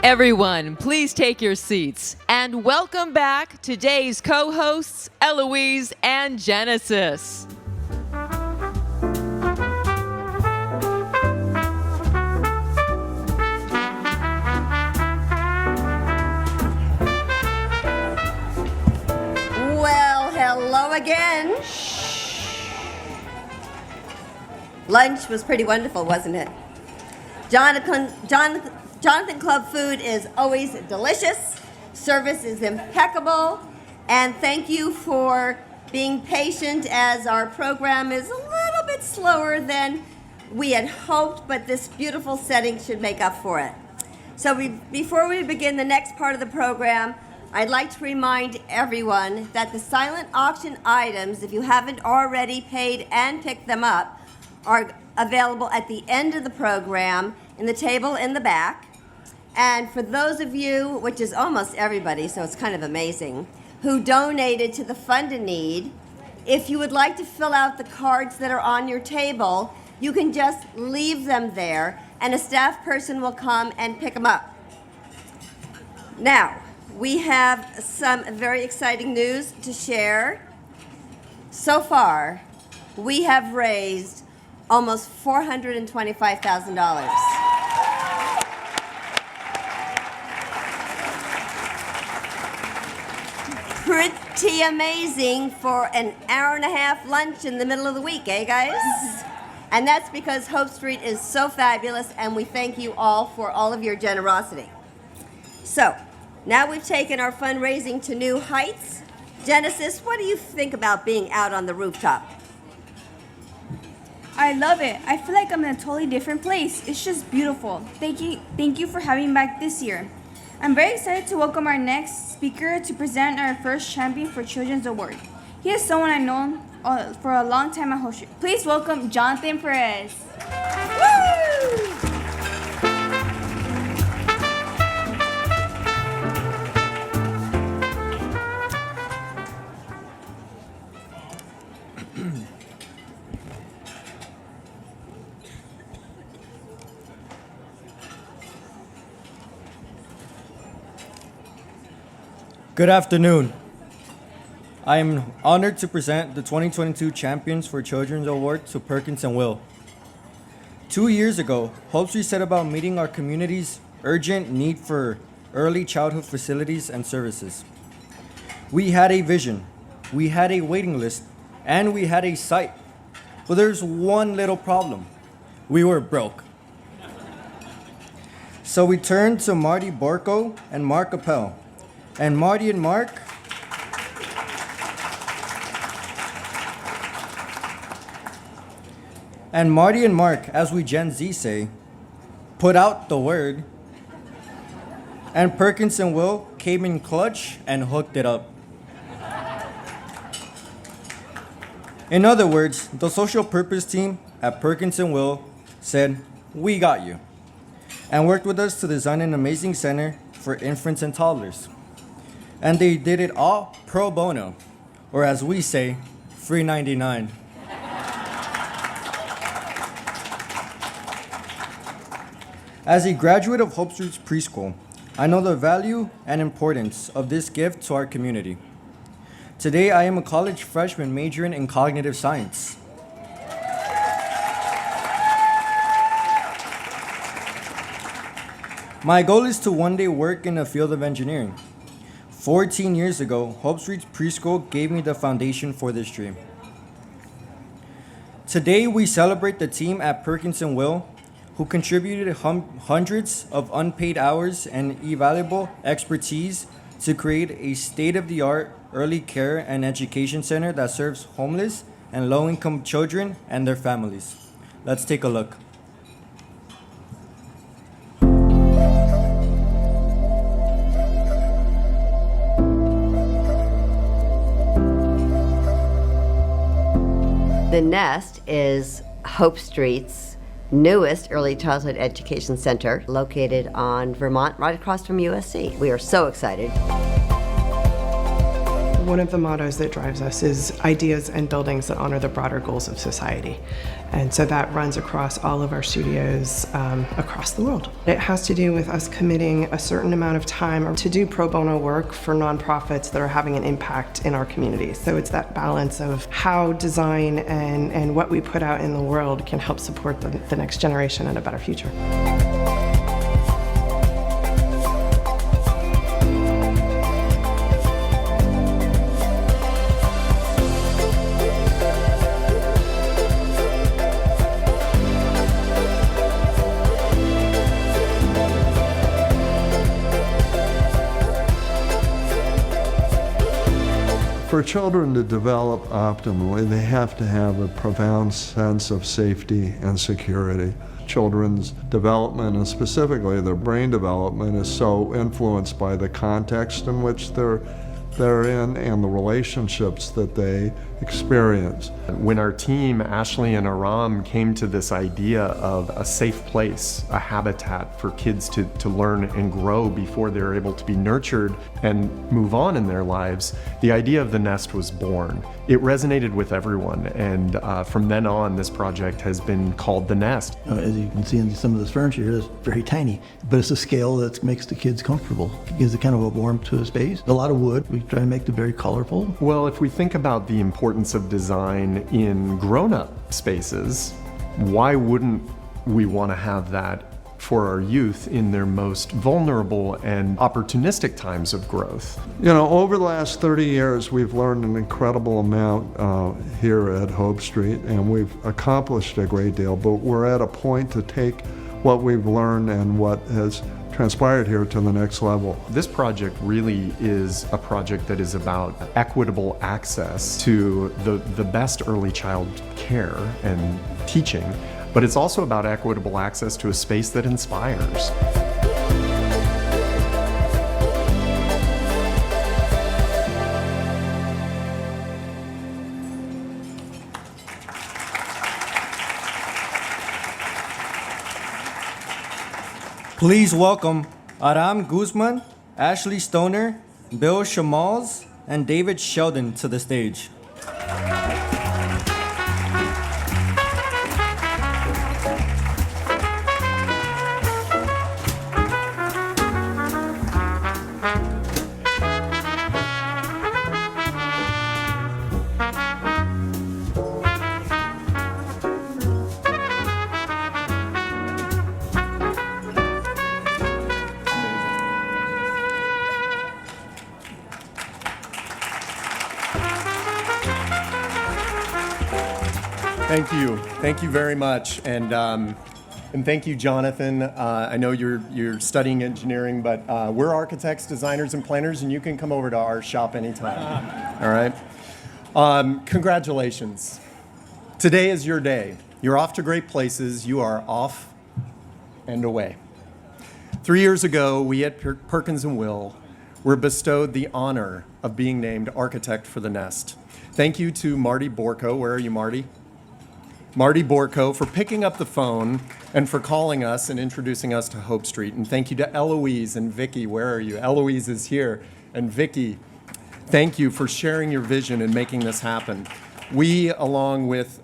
[SPEAKER 1] Everyone, please take your seats and welcome back today's co-hosts, Eloise and Genesis.
[SPEAKER 4] Well, hello again. Lunch was pretty wonderful, wasn't it? Jonathan Club food is always delicious, service is impeccable, and thank you for being patient as our program is a little bit slower than we had hoped, but this beautiful setting should make up for it. So before we begin the next part of the program, I'd like to remind everyone that the silent auction items, if you haven't already paid and picked them up, are available at the end of the program in the table in the back. And for those of you, which is almost everybody, so it's kind of amazing, who donated to the Fund a Need, if you would like to fill out the cards that are on your table, you can just leave them there and a staff person will come and pick them up. Now, we have some very exciting news to share. So far, we have raised almost $425,000. Pretty amazing for an hour-and-a-half lunch in the middle of the week, eh, guys? And that's because Hope Street is so fabulous, and we thank you all for all of your generosity. So, now we've taken our fundraising to new heights. Genesis, what do you think about being out on the rooftop?
[SPEAKER 5] I love it. I feel like I'm in a totally different place. It's just beautiful. Thank you for having me back this year. I'm very excited to welcome our next speaker to present our first Champion for Children's Award. He is someone I've known for a long time at Hope Street. Please welcome Jonathan Perez. Woo!
[SPEAKER 20] Good afternoon. I am honored to present the 2022 Champions for Children's Award to Perkins and Will. 2 years ago, Hope Street set about meeting our community's urgent need for early childhood facilities and services. We had a vision, we had a waiting list, and we had a site. But there's one little problem. We were broke. So we turned to Marty Borko and Mark Appel. And Marty and Mark as we Gen Z say, put out the word, and Perkins and Will came in clutch and hooked it up. In other words, the social purpose team at Perkins and Will said, we got you, and worked with us to design an amazing center for infants and toddlers. And they did it all pro bono, or as we say, free 99. As a graduate of Hope Street's preschool, I know the value and importance of this gift to our community. Today, I am a college freshman majoring in cognitive science. My goal is to one day work in the field of engineering. 14 years ago, Hope Street's preschool gave me the foundation for this dream. Today, we celebrate the team at Perkins and Will who contributed hundreds of unpaid hours and invaluable expertise to create a state-of-the-art early care and education center that serves homeless and low-income children and their families. Let's take a look.
[SPEAKER 4] The Nest is Hope Street's newest early childhood education center located on Vermont, right across from USC. We are so excited.
[SPEAKER 21] One of the mottos that drives us is ideas and buildings that honor the broader goals of society. And so that runs across all of our studios across the world. It has to do with us committing a certain amount of time to do pro bono work for nonprofits that are having an impact in our communities. So it's that balance of how design and what we put out in the world can help support the next generation and a better future.
[SPEAKER 22] For children to develop optimally, they have to have a profound sense of safety and security. Children's development, and specifically their brain development, is so influenced by the context in which they're in and the relationships that they experience.
[SPEAKER 23] When our team, Ashley and Aram, came to this idea of a safe place, a habitat for kids to learn and grow before they're able to be nurtured and move on in their lives, the idea of the nest was born. It resonated with everyone, and from then on, this project has been called The Nest.
[SPEAKER 24] As you can see in some of this furniture here, it's very tiny, but it's a scale that makes the kids comfortable. It gives it kind of a warmth to a space. A lot of wood. We try to make it very colorful.
[SPEAKER 23] Well, if we think about the importance of design in grown-up spaces, why wouldn't we want to have that for our youth in their most vulnerable and opportunistic times of growth?
[SPEAKER 22] You know, over the last 30 years, we've learned an incredible amount here at Hope Street, and we've accomplished a great deal, but we're at a point to take what we've learned and what has transpired here to the next level.
[SPEAKER 23] This project really is a project that is about equitable access to the best early child care and teaching, but it's also about equitable access to a space that inspires.
[SPEAKER 20] Please welcome Aram Guzman, Ashley Stoner, Bill Shamals, and David Sheldon to the stage.
[SPEAKER 23] Thank you very much, and thank you, Jonathan. I know you're studying engineering, but we're architects, designers, and planners, and you can come over to our shop anytime. All right. Congratulations. Today is your day. You're off to great places. You are off and away. 3 years ago, we at Perkins & Will were bestowed the honor of being named Architect for the Nest. Thank you to Marty Borko. Where are you, Marty? Marty Borko, for picking up the phone and for calling us and introducing us to Hope Street. And thank you to Eloise and Vicky. Where are you? Eloise is here. And Vicky, thank you for sharing your vision and making this happen. We, along with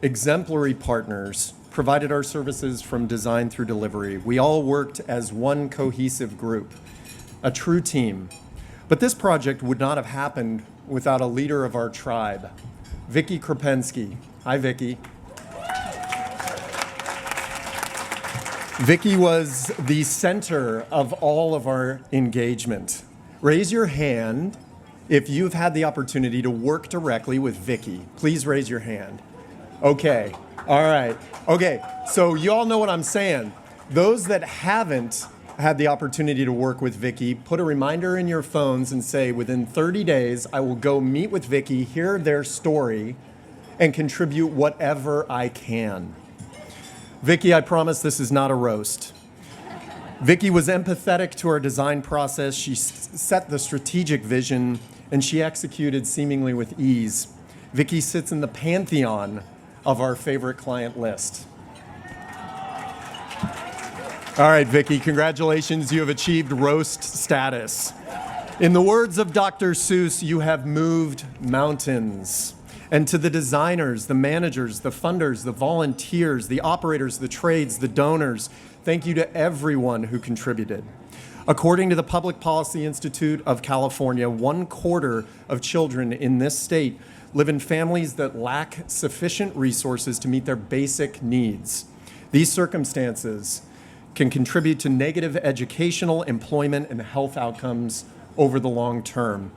[SPEAKER 23] exemplary partners, provided our services from design through delivery. We all worked as one cohesive group, a true team. But this project would not have happened without a leader of our tribe, Vicky Kropensky. Hi, Vicky. Vicky was the center of all of our engagement. Raise your hand if you've had the opportunity to work directly with Vicky. Please raise your hand. Okay, all right. Okay, so you all know what I'm saying. Those that haven't had the opportunity to work with Vicky, put a reminder in your phones and say, within 30 days, I will go meet with Vicky, hear their story, and contribute whatever I can. Vicky, I promise this is not a roast. Vicky was empathetic to our design process. She set the strategic vision, and she executed seemingly with ease. Vicky sits in the pantheon of our favorite client list. All right, Vicky, congratulations. You have achieved roast status. In the words of Dr. Seuss, you have moved mountains. And to the designers, the managers, the funders, the volunteers, the operators, the trades, the donors, thank you to everyone who contributed. According to the Public Policy Institute of California, 1/4 of children in this state live in families that lack sufficient resources to meet their basic needs. These circumstances can contribute to negative educational, employment, and health outcomes over the long term.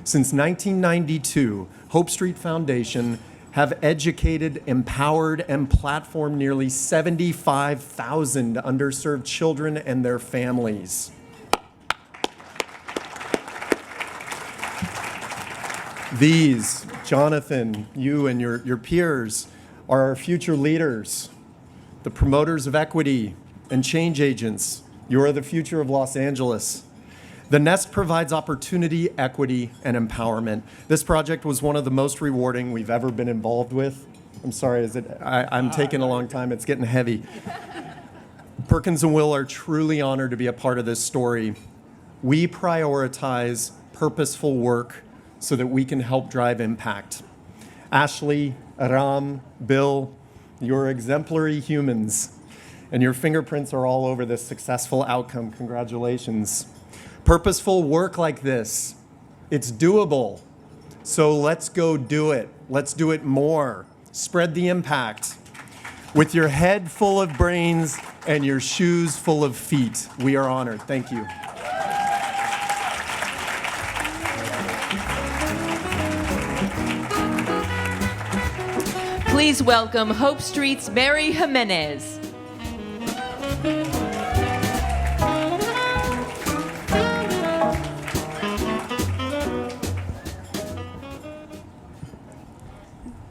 [SPEAKER 23] Since 1992, Hope Street Foundation have educated, empowered, and platformed nearly 75,000 underserved children and their families. These, Jonathan, you and your peers, are our future leaders, the promoters of equity and change agents. You are the future of Los Angeles. The Nest provides opportunity, equity, and empowerment. This project was one of the most rewarding we've ever been involved with. I'm sorry, I'm taking a long time. It's getting heavy. Perkins and Will are truly honored to be a part of this story. We prioritize purposeful work so that we can help drive impact. Ashley, Aram, Bill, you're exemplary humans, and your fingerprints are all over this successful outcome. Congratulations. Purposeful work like this, it's doable. So let's go do it. Let's do it more. Spread the impact. With your head full of brains and your shoes full of feet, we are honored. Thank you.
[SPEAKER 1] Please welcome Hope Street's Mary Jimenez.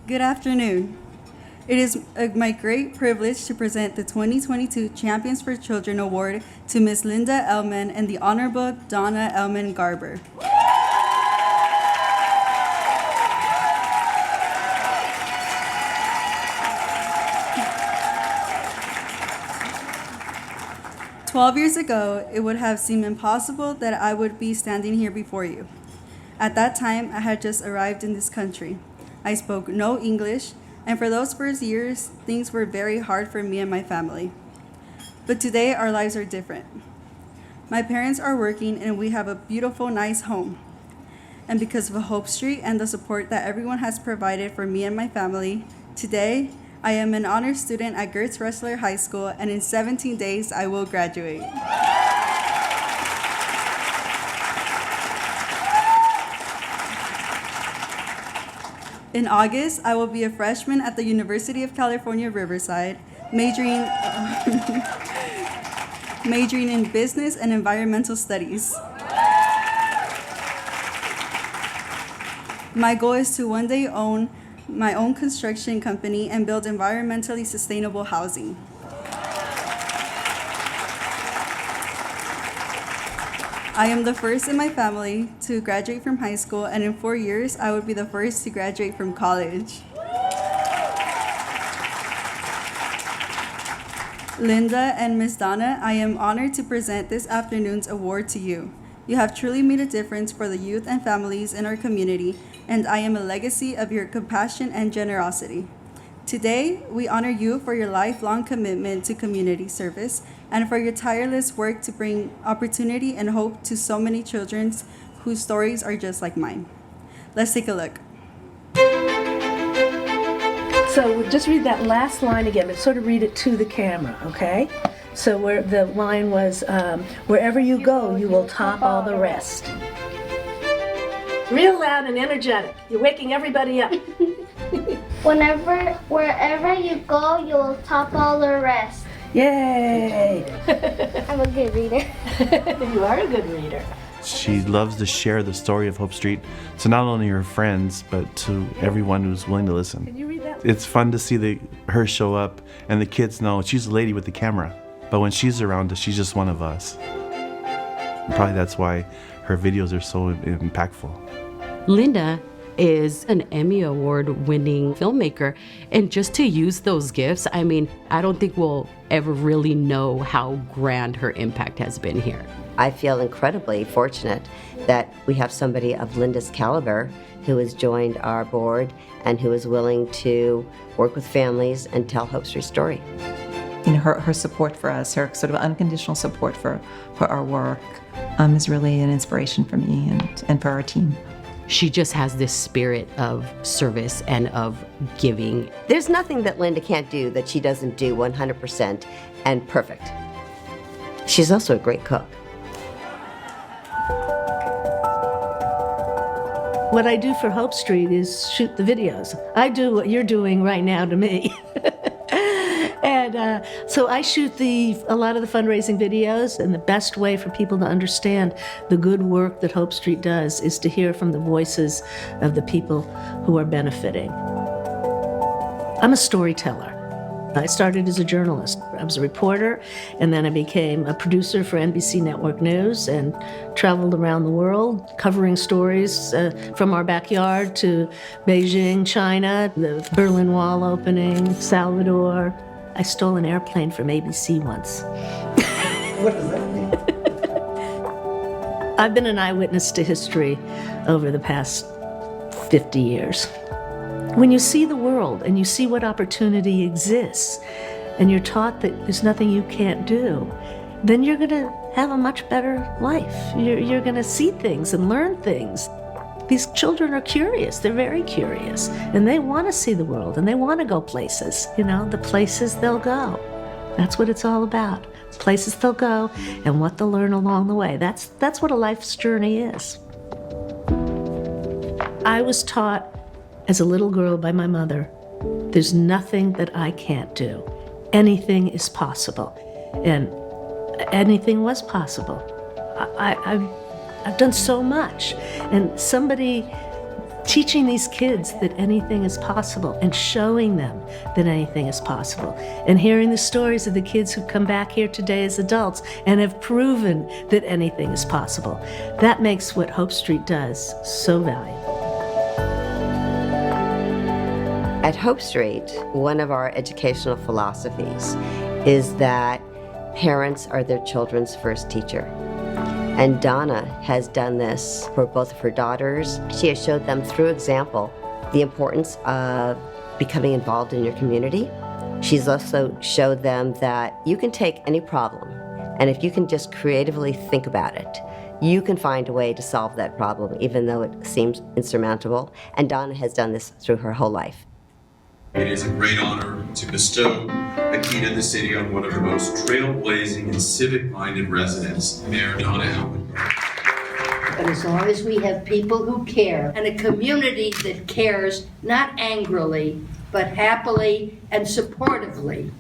[SPEAKER 3] Good afternoon. It is my great privilege to present the 2022 Champions for Children Award to Ms. Linda Ellman and the Honorable Donna Ellman Garber. "12 years ago, it would have seemed impossible that I would be standing here before you. At that time, I had just arrived in this country. I spoke no English, and for those first years, things were very hard for me and my family. But today, our lives are different. My parents are working, and we have a beautiful, nice home. And because of Hope Street and the support that everyone has provided for me and my family, today, I am an honors student at Gertz Ressler High School, and in 17 days, I will graduate. In August, I will be a freshman at the University of California, Riverside, majoring in business and environmental studies. My goal is to one day own my own construction company and build environmentally sustainable housing. I am the first in my family to graduate from high school, and in 4 years, I would be the first to graduate from college. Linda and Ms. Donna, I am honored to present this afternoon's award to you. You have truly made a difference for the youth and families in our community, and I am a legacy of your compassion and generosity. Today, we honor you for your lifelong commitment to community service and for your tireless work to bring opportunity and hope to so many children whose stories are just like mine. Let's take a look.
[SPEAKER 2] So just read that last line again, but sort of read it to the camera, okay? So where the line was, wherever you go, you will top all the rest. Real loud and energetic. You're waking everybody up.
[SPEAKER 6] Wherever you go, you will top all the rest.
[SPEAKER 2] Yay!
[SPEAKER 6] I'm a good reader.
[SPEAKER 2] You are a good reader.
[SPEAKER 10] She loves to share the story of Hope Street to not only her friends, but to everyone who's willing to listen.
[SPEAKER 2] Can you read that?
[SPEAKER 10] It's fun to see her show up and the kids know she's the lady with the camera. But when she's around us, she's just one of us. And probably that's why her videos are so impactful.
[SPEAKER 11] Linda is an Emmy Award-winning filmmaker, and just to use those gifts, I mean, I don't think we'll ever really know how grand her impact has been here.
[SPEAKER 4] I feel incredibly fortunate that we have somebody of Linda's caliber who has joined our board and who is willing to work with families and tell Hope Street's story.
[SPEAKER 16] You know, her support for us, her sort of unconditional support for our work is really an inspiration for me and for our team.
[SPEAKER 11] She just has this spirit of service and of giving.
[SPEAKER 4] There's nothing that Linda can't do that she doesn't do 100% and perfect. She's also a great cook.
[SPEAKER 2] What I do for Hope Street is shoot the videos. I do what you're doing right now to me. And so I shoot a lot of the fundraising videos, and the best way for people to understand the good work that Hope Street does is to hear from the voices of the people who are benefiting. I'm a storyteller. I started as a journalist. I was a reporter, and then I became a producer for NBC Network News and traveled around the world covering stories from our backyard to Beijing, China, the Berlin Wall opening, Salvador. I stole an airplane from ABC once.
[SPEAKER 24] What does that mean?
[SPEAKER 2] I've been an eyewitness to history over the past 50 years. When you see the world and you see what opportunity exists, and you're taught that there's nothing you can't do, then you're going to have a much better life. You're going to see things and learn things. These children are curious. They're very curious. And they want to see the world, and they want to go places. You know, the places they'll go. That's what it's all about. Places they'll go and what they'll learn along the way. That's what a life's journey is. I was taught as a little girl by my mother, there's nothing that I can't do. Anything is possible. And anything was possible. I've done so much. And somebody teaching these kids that anything is possible and showing them that anything is possible and hearing the stories of the kids who've come back here today as adults and have proven that anything is possible. That makes what Hope Street does so valuable.
[SPEAKER 4] At Hope Street, one of our educational philosophies is that parents are their children's first teacher. And Donna has done this for both of her daughters. She has showed them through example the importance of becoming involved in your community. She's also showed them that you can take any problem, and if you can just creatively think about it, you can find a way to solve that problem, even though it seems insurmountable. And Donna has done this through her whole life.
[SPEAKER 7] It is a great honor to bestow a key to the city on one of the most trailblazing and civic-minded residents, Mayor Donna Allen.
[SPEAKER 8] But as long as we have people who care and a community that cares, not angrily, but happily and supportively,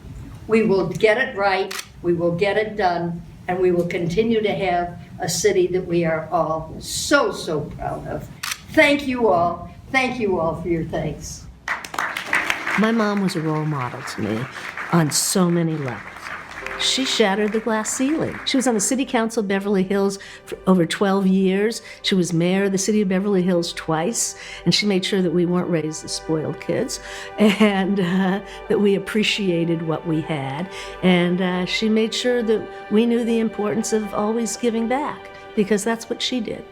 [SPEAKER 8] we will get it right, we will get it done, and we will continue to have a city that we are all so, so proud of. Thank you all. Thank you all for your thanks.
[SPEAKER 2] My mom was a role model to me on so many levels. She shattered the glass ceiling. She was on the City Council of Beverly Hills for over 12 years. She was mayor of the city of Beverly Hills twice, and she made sure that we weren't raised as spoiled kids and that we appreciated what we had. And she made sure that we knew the importance of always giving back, because that's what she did.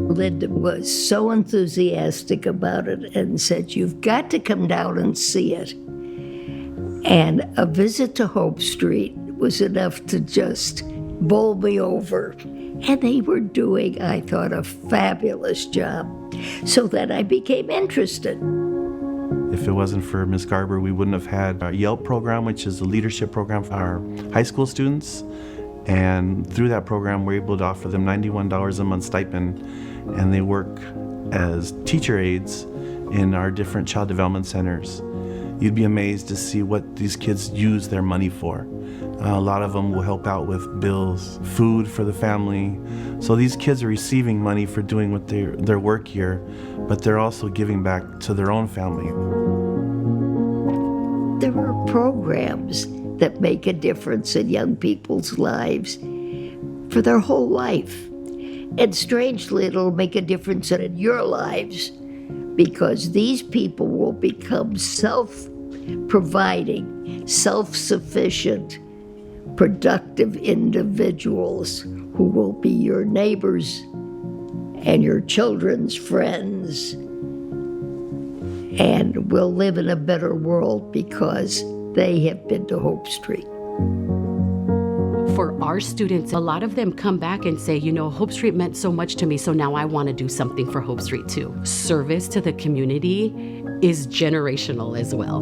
[SPEAKER 9] Linda was so enthusiastic about it and said, "You've got to come down and see it." And a visit to Hope Street was enough to just bowl me over. And they were doing, I thought, a fabulous job, so that I became interested.
[SPEAKER 10] If it wasn't for Ms. Garber, we wouldn't have had our YELP program, which is a leadership program for our high school students. And through that program, we're able to offer them $91 a month stipend, and they work as teacher aides in our different child development centers. You'd be amazed to see what these kids use their money for. A lot of them will help out with bills, food for the family. So these kids are receiving money for doing what their work here, but they're also giving back to their own family.
[SPEAKER 9] There are programs that make a difference in young people's lives for their whole life. And strangely, it'll make a difference in your lives, because these people will become self-providing, self-sufficient productive individuals who will be your neighbors and your children's friends, and will live in a better world because they have been to Hope Street.
[SPEAKER 11] For our students, a lot of them come back and say, you know, Hope Street meant so much to me, so now I want to do something for Hope Street too. Service to the community is generational as well.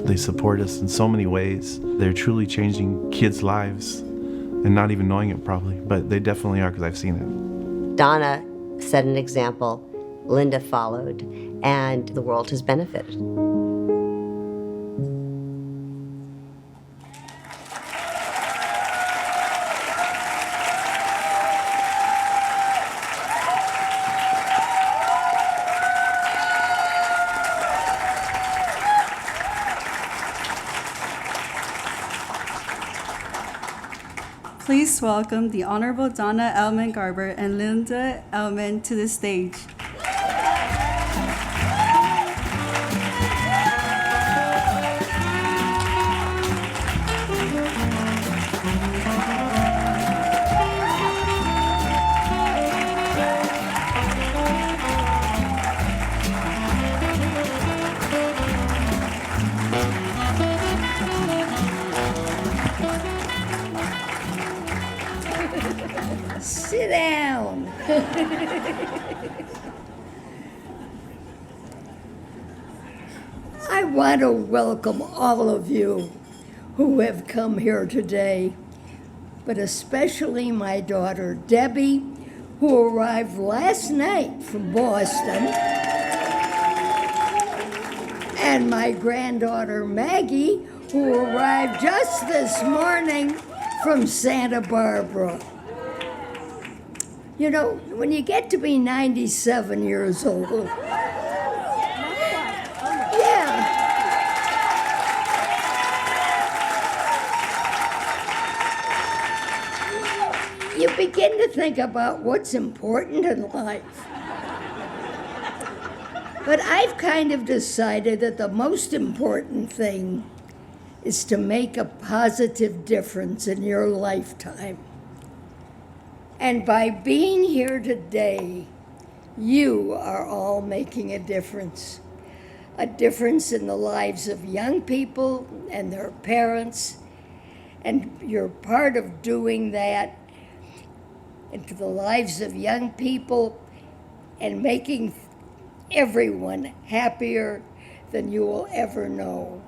[SPEAKER 10] They support us in so many ways. They're truly changing kids' lives and not even knowing it probably, but they definitely are because I've seen it.
[SPEAKER 4] Donna set an example, Linda followed, and the world has benefited.
[SPEAKER 3] Please welcome the Honorable Donna Elman Garber and Linda Elman to the stage.
[SPEAKER 9] Sit down. I want to welcome all of you who have come here today, but especially my daughter Debbie, who arrived last night from Boston, and my granddaughter Maggie, who arrived just this morning from Santa Barbara. You know, when you get to be 97 years old, you begin to think about what's important in life. But I've kind of decided that the most important thing is to make a positive difference in your lifetime. And by being here today, you are all making a difference in the lives of young people and their parents, and you're part of doing that into the lives of young people and making everyone happier than you will ever know.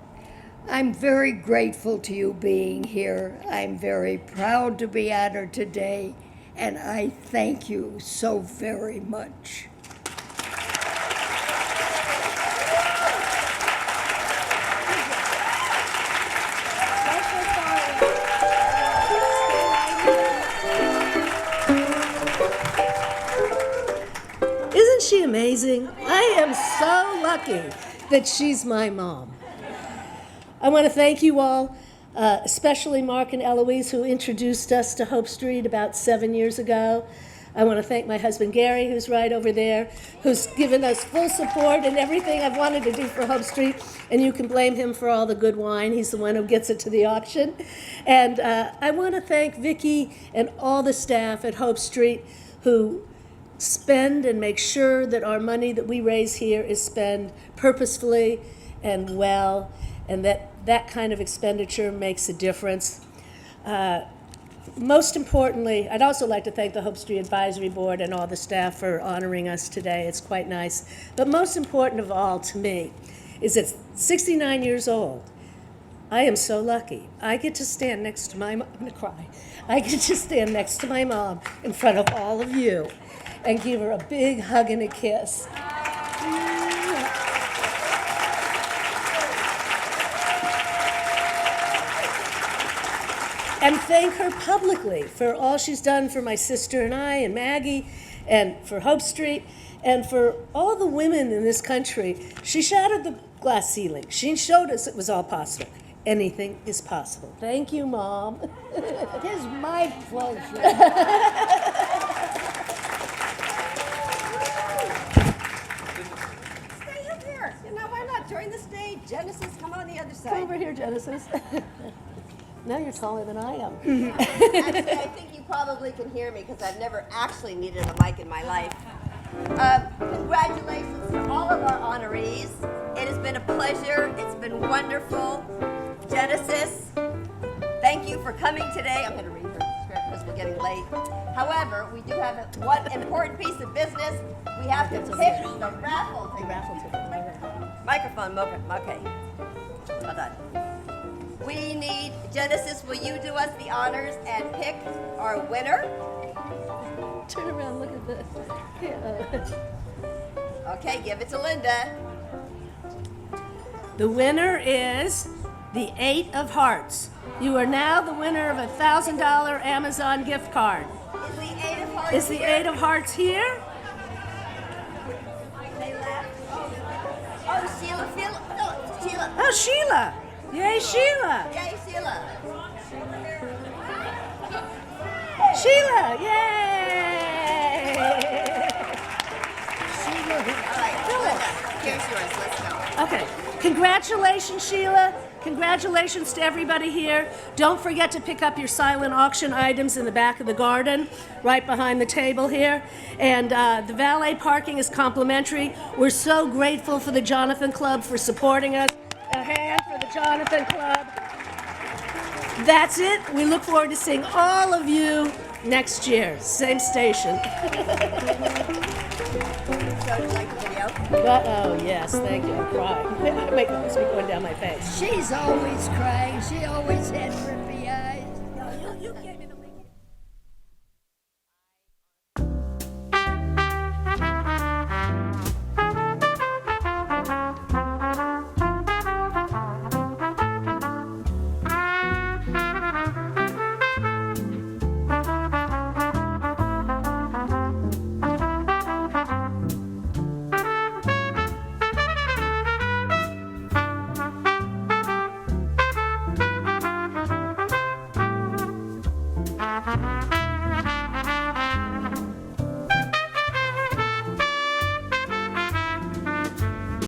[SPEAKER 9] I'm very grateful to you being here. I'm very proud to be honored today, and I thank you so very much.
[SPEAKER 2] Isn't she amazing? I am so lucky that she's my mom. I want to thank you all, especially Mark and Eloise, who introduced us to Hope Street about 7 years ago. I want to thank my husband Gary, who's right over there, who's given us full support in everything I've wanted to do for Hope Street, and you can blame him for all the good wine. He's the one who gets it to the auction. And I want to thank Vicki and all the staff at Hope Street who spend and make sure that our money that we raise here is spent purposefully and well, and that kind of expenditure makes a difference. Most importantly, I'd also like to thank the Hope Street Advisory Board and all the staff for honoring us today. It's quite nice. But most important of all to me is at 69 years old, I am so lucky. I get to stand next to my mom. I'm going to cry. I get to stand next to my mom in front of all of you and give her a big hug and a kiss. And thank her publicly for all she's done for my sister and I and Maggie and for Hope Street and for all the women in this country. She shattered the glass ceiling. She showed us it was all possible. Anything is possible. Thank you, Mom.
[SPEAKER 9] It is my pleasure.
[SPEAKER 4] Stay up here. You know, why not? Join the stage. Genesis, come on the other side.
[SPEAKER 2] Come over here, Genesis. Now you're taller than I am.
[SPEAKER 4] Actually, I think you probably can hear me because I've never actually needed a mic in my life. Congratulations to all of our honorees. It has been a pleasure. It's been wonderful. Genesis, thank you for coming today. I'm going to read her script because we're getting late. However, we do have one important piece of business. We have to pick the raffle ticket. Microphone, okay. Hold on. We need, Genesis, will you do us the honors and pick our winner?
[SPEAKER 2] Turn around, look at this.
[SPEAKER 4] Okay, give it to Linda.
[SPEAKER 2] The winner is the 8 of Hearts. You are now the winner of a $1,000 Amazon gift card.
[SPEAKER 4] Is the 8 of Hearts
[SPEAKER 2] Is the 8 of Hearts here?
[SPEAKER 4] They left. Oh, Sheila.
[SPEAKER 2] Oh, Sheila. Yay, Sheila.
[SPEAKER 4] Yay, Sheila.
[SPEAKER 2] Sheila, yay.
[SPEAKER 4] All right, Linda, here's yours. Let's go.
[SPEAKER 2] Okay. Congratulations, Sheila. Congratulations to everybody here. Don't forget to pick up your silent auction items in the back of the garden, right behind the table here. And the valet parking is complimentary. We're so grateful for the Jonathan Club for supporting us. A hand for the Jonathan Club. That's it. We look forward to seeing all of you next year. Same station.
[SPEAKER 4] So, do you like the video?
[SPEAKER 2] Oh, yes. Thank you. I'm crying. Wait, this be going down my face.
[SPEAKER 9] She's always crying. She always had drippy eyes.
[SPEAKER 2] You gave me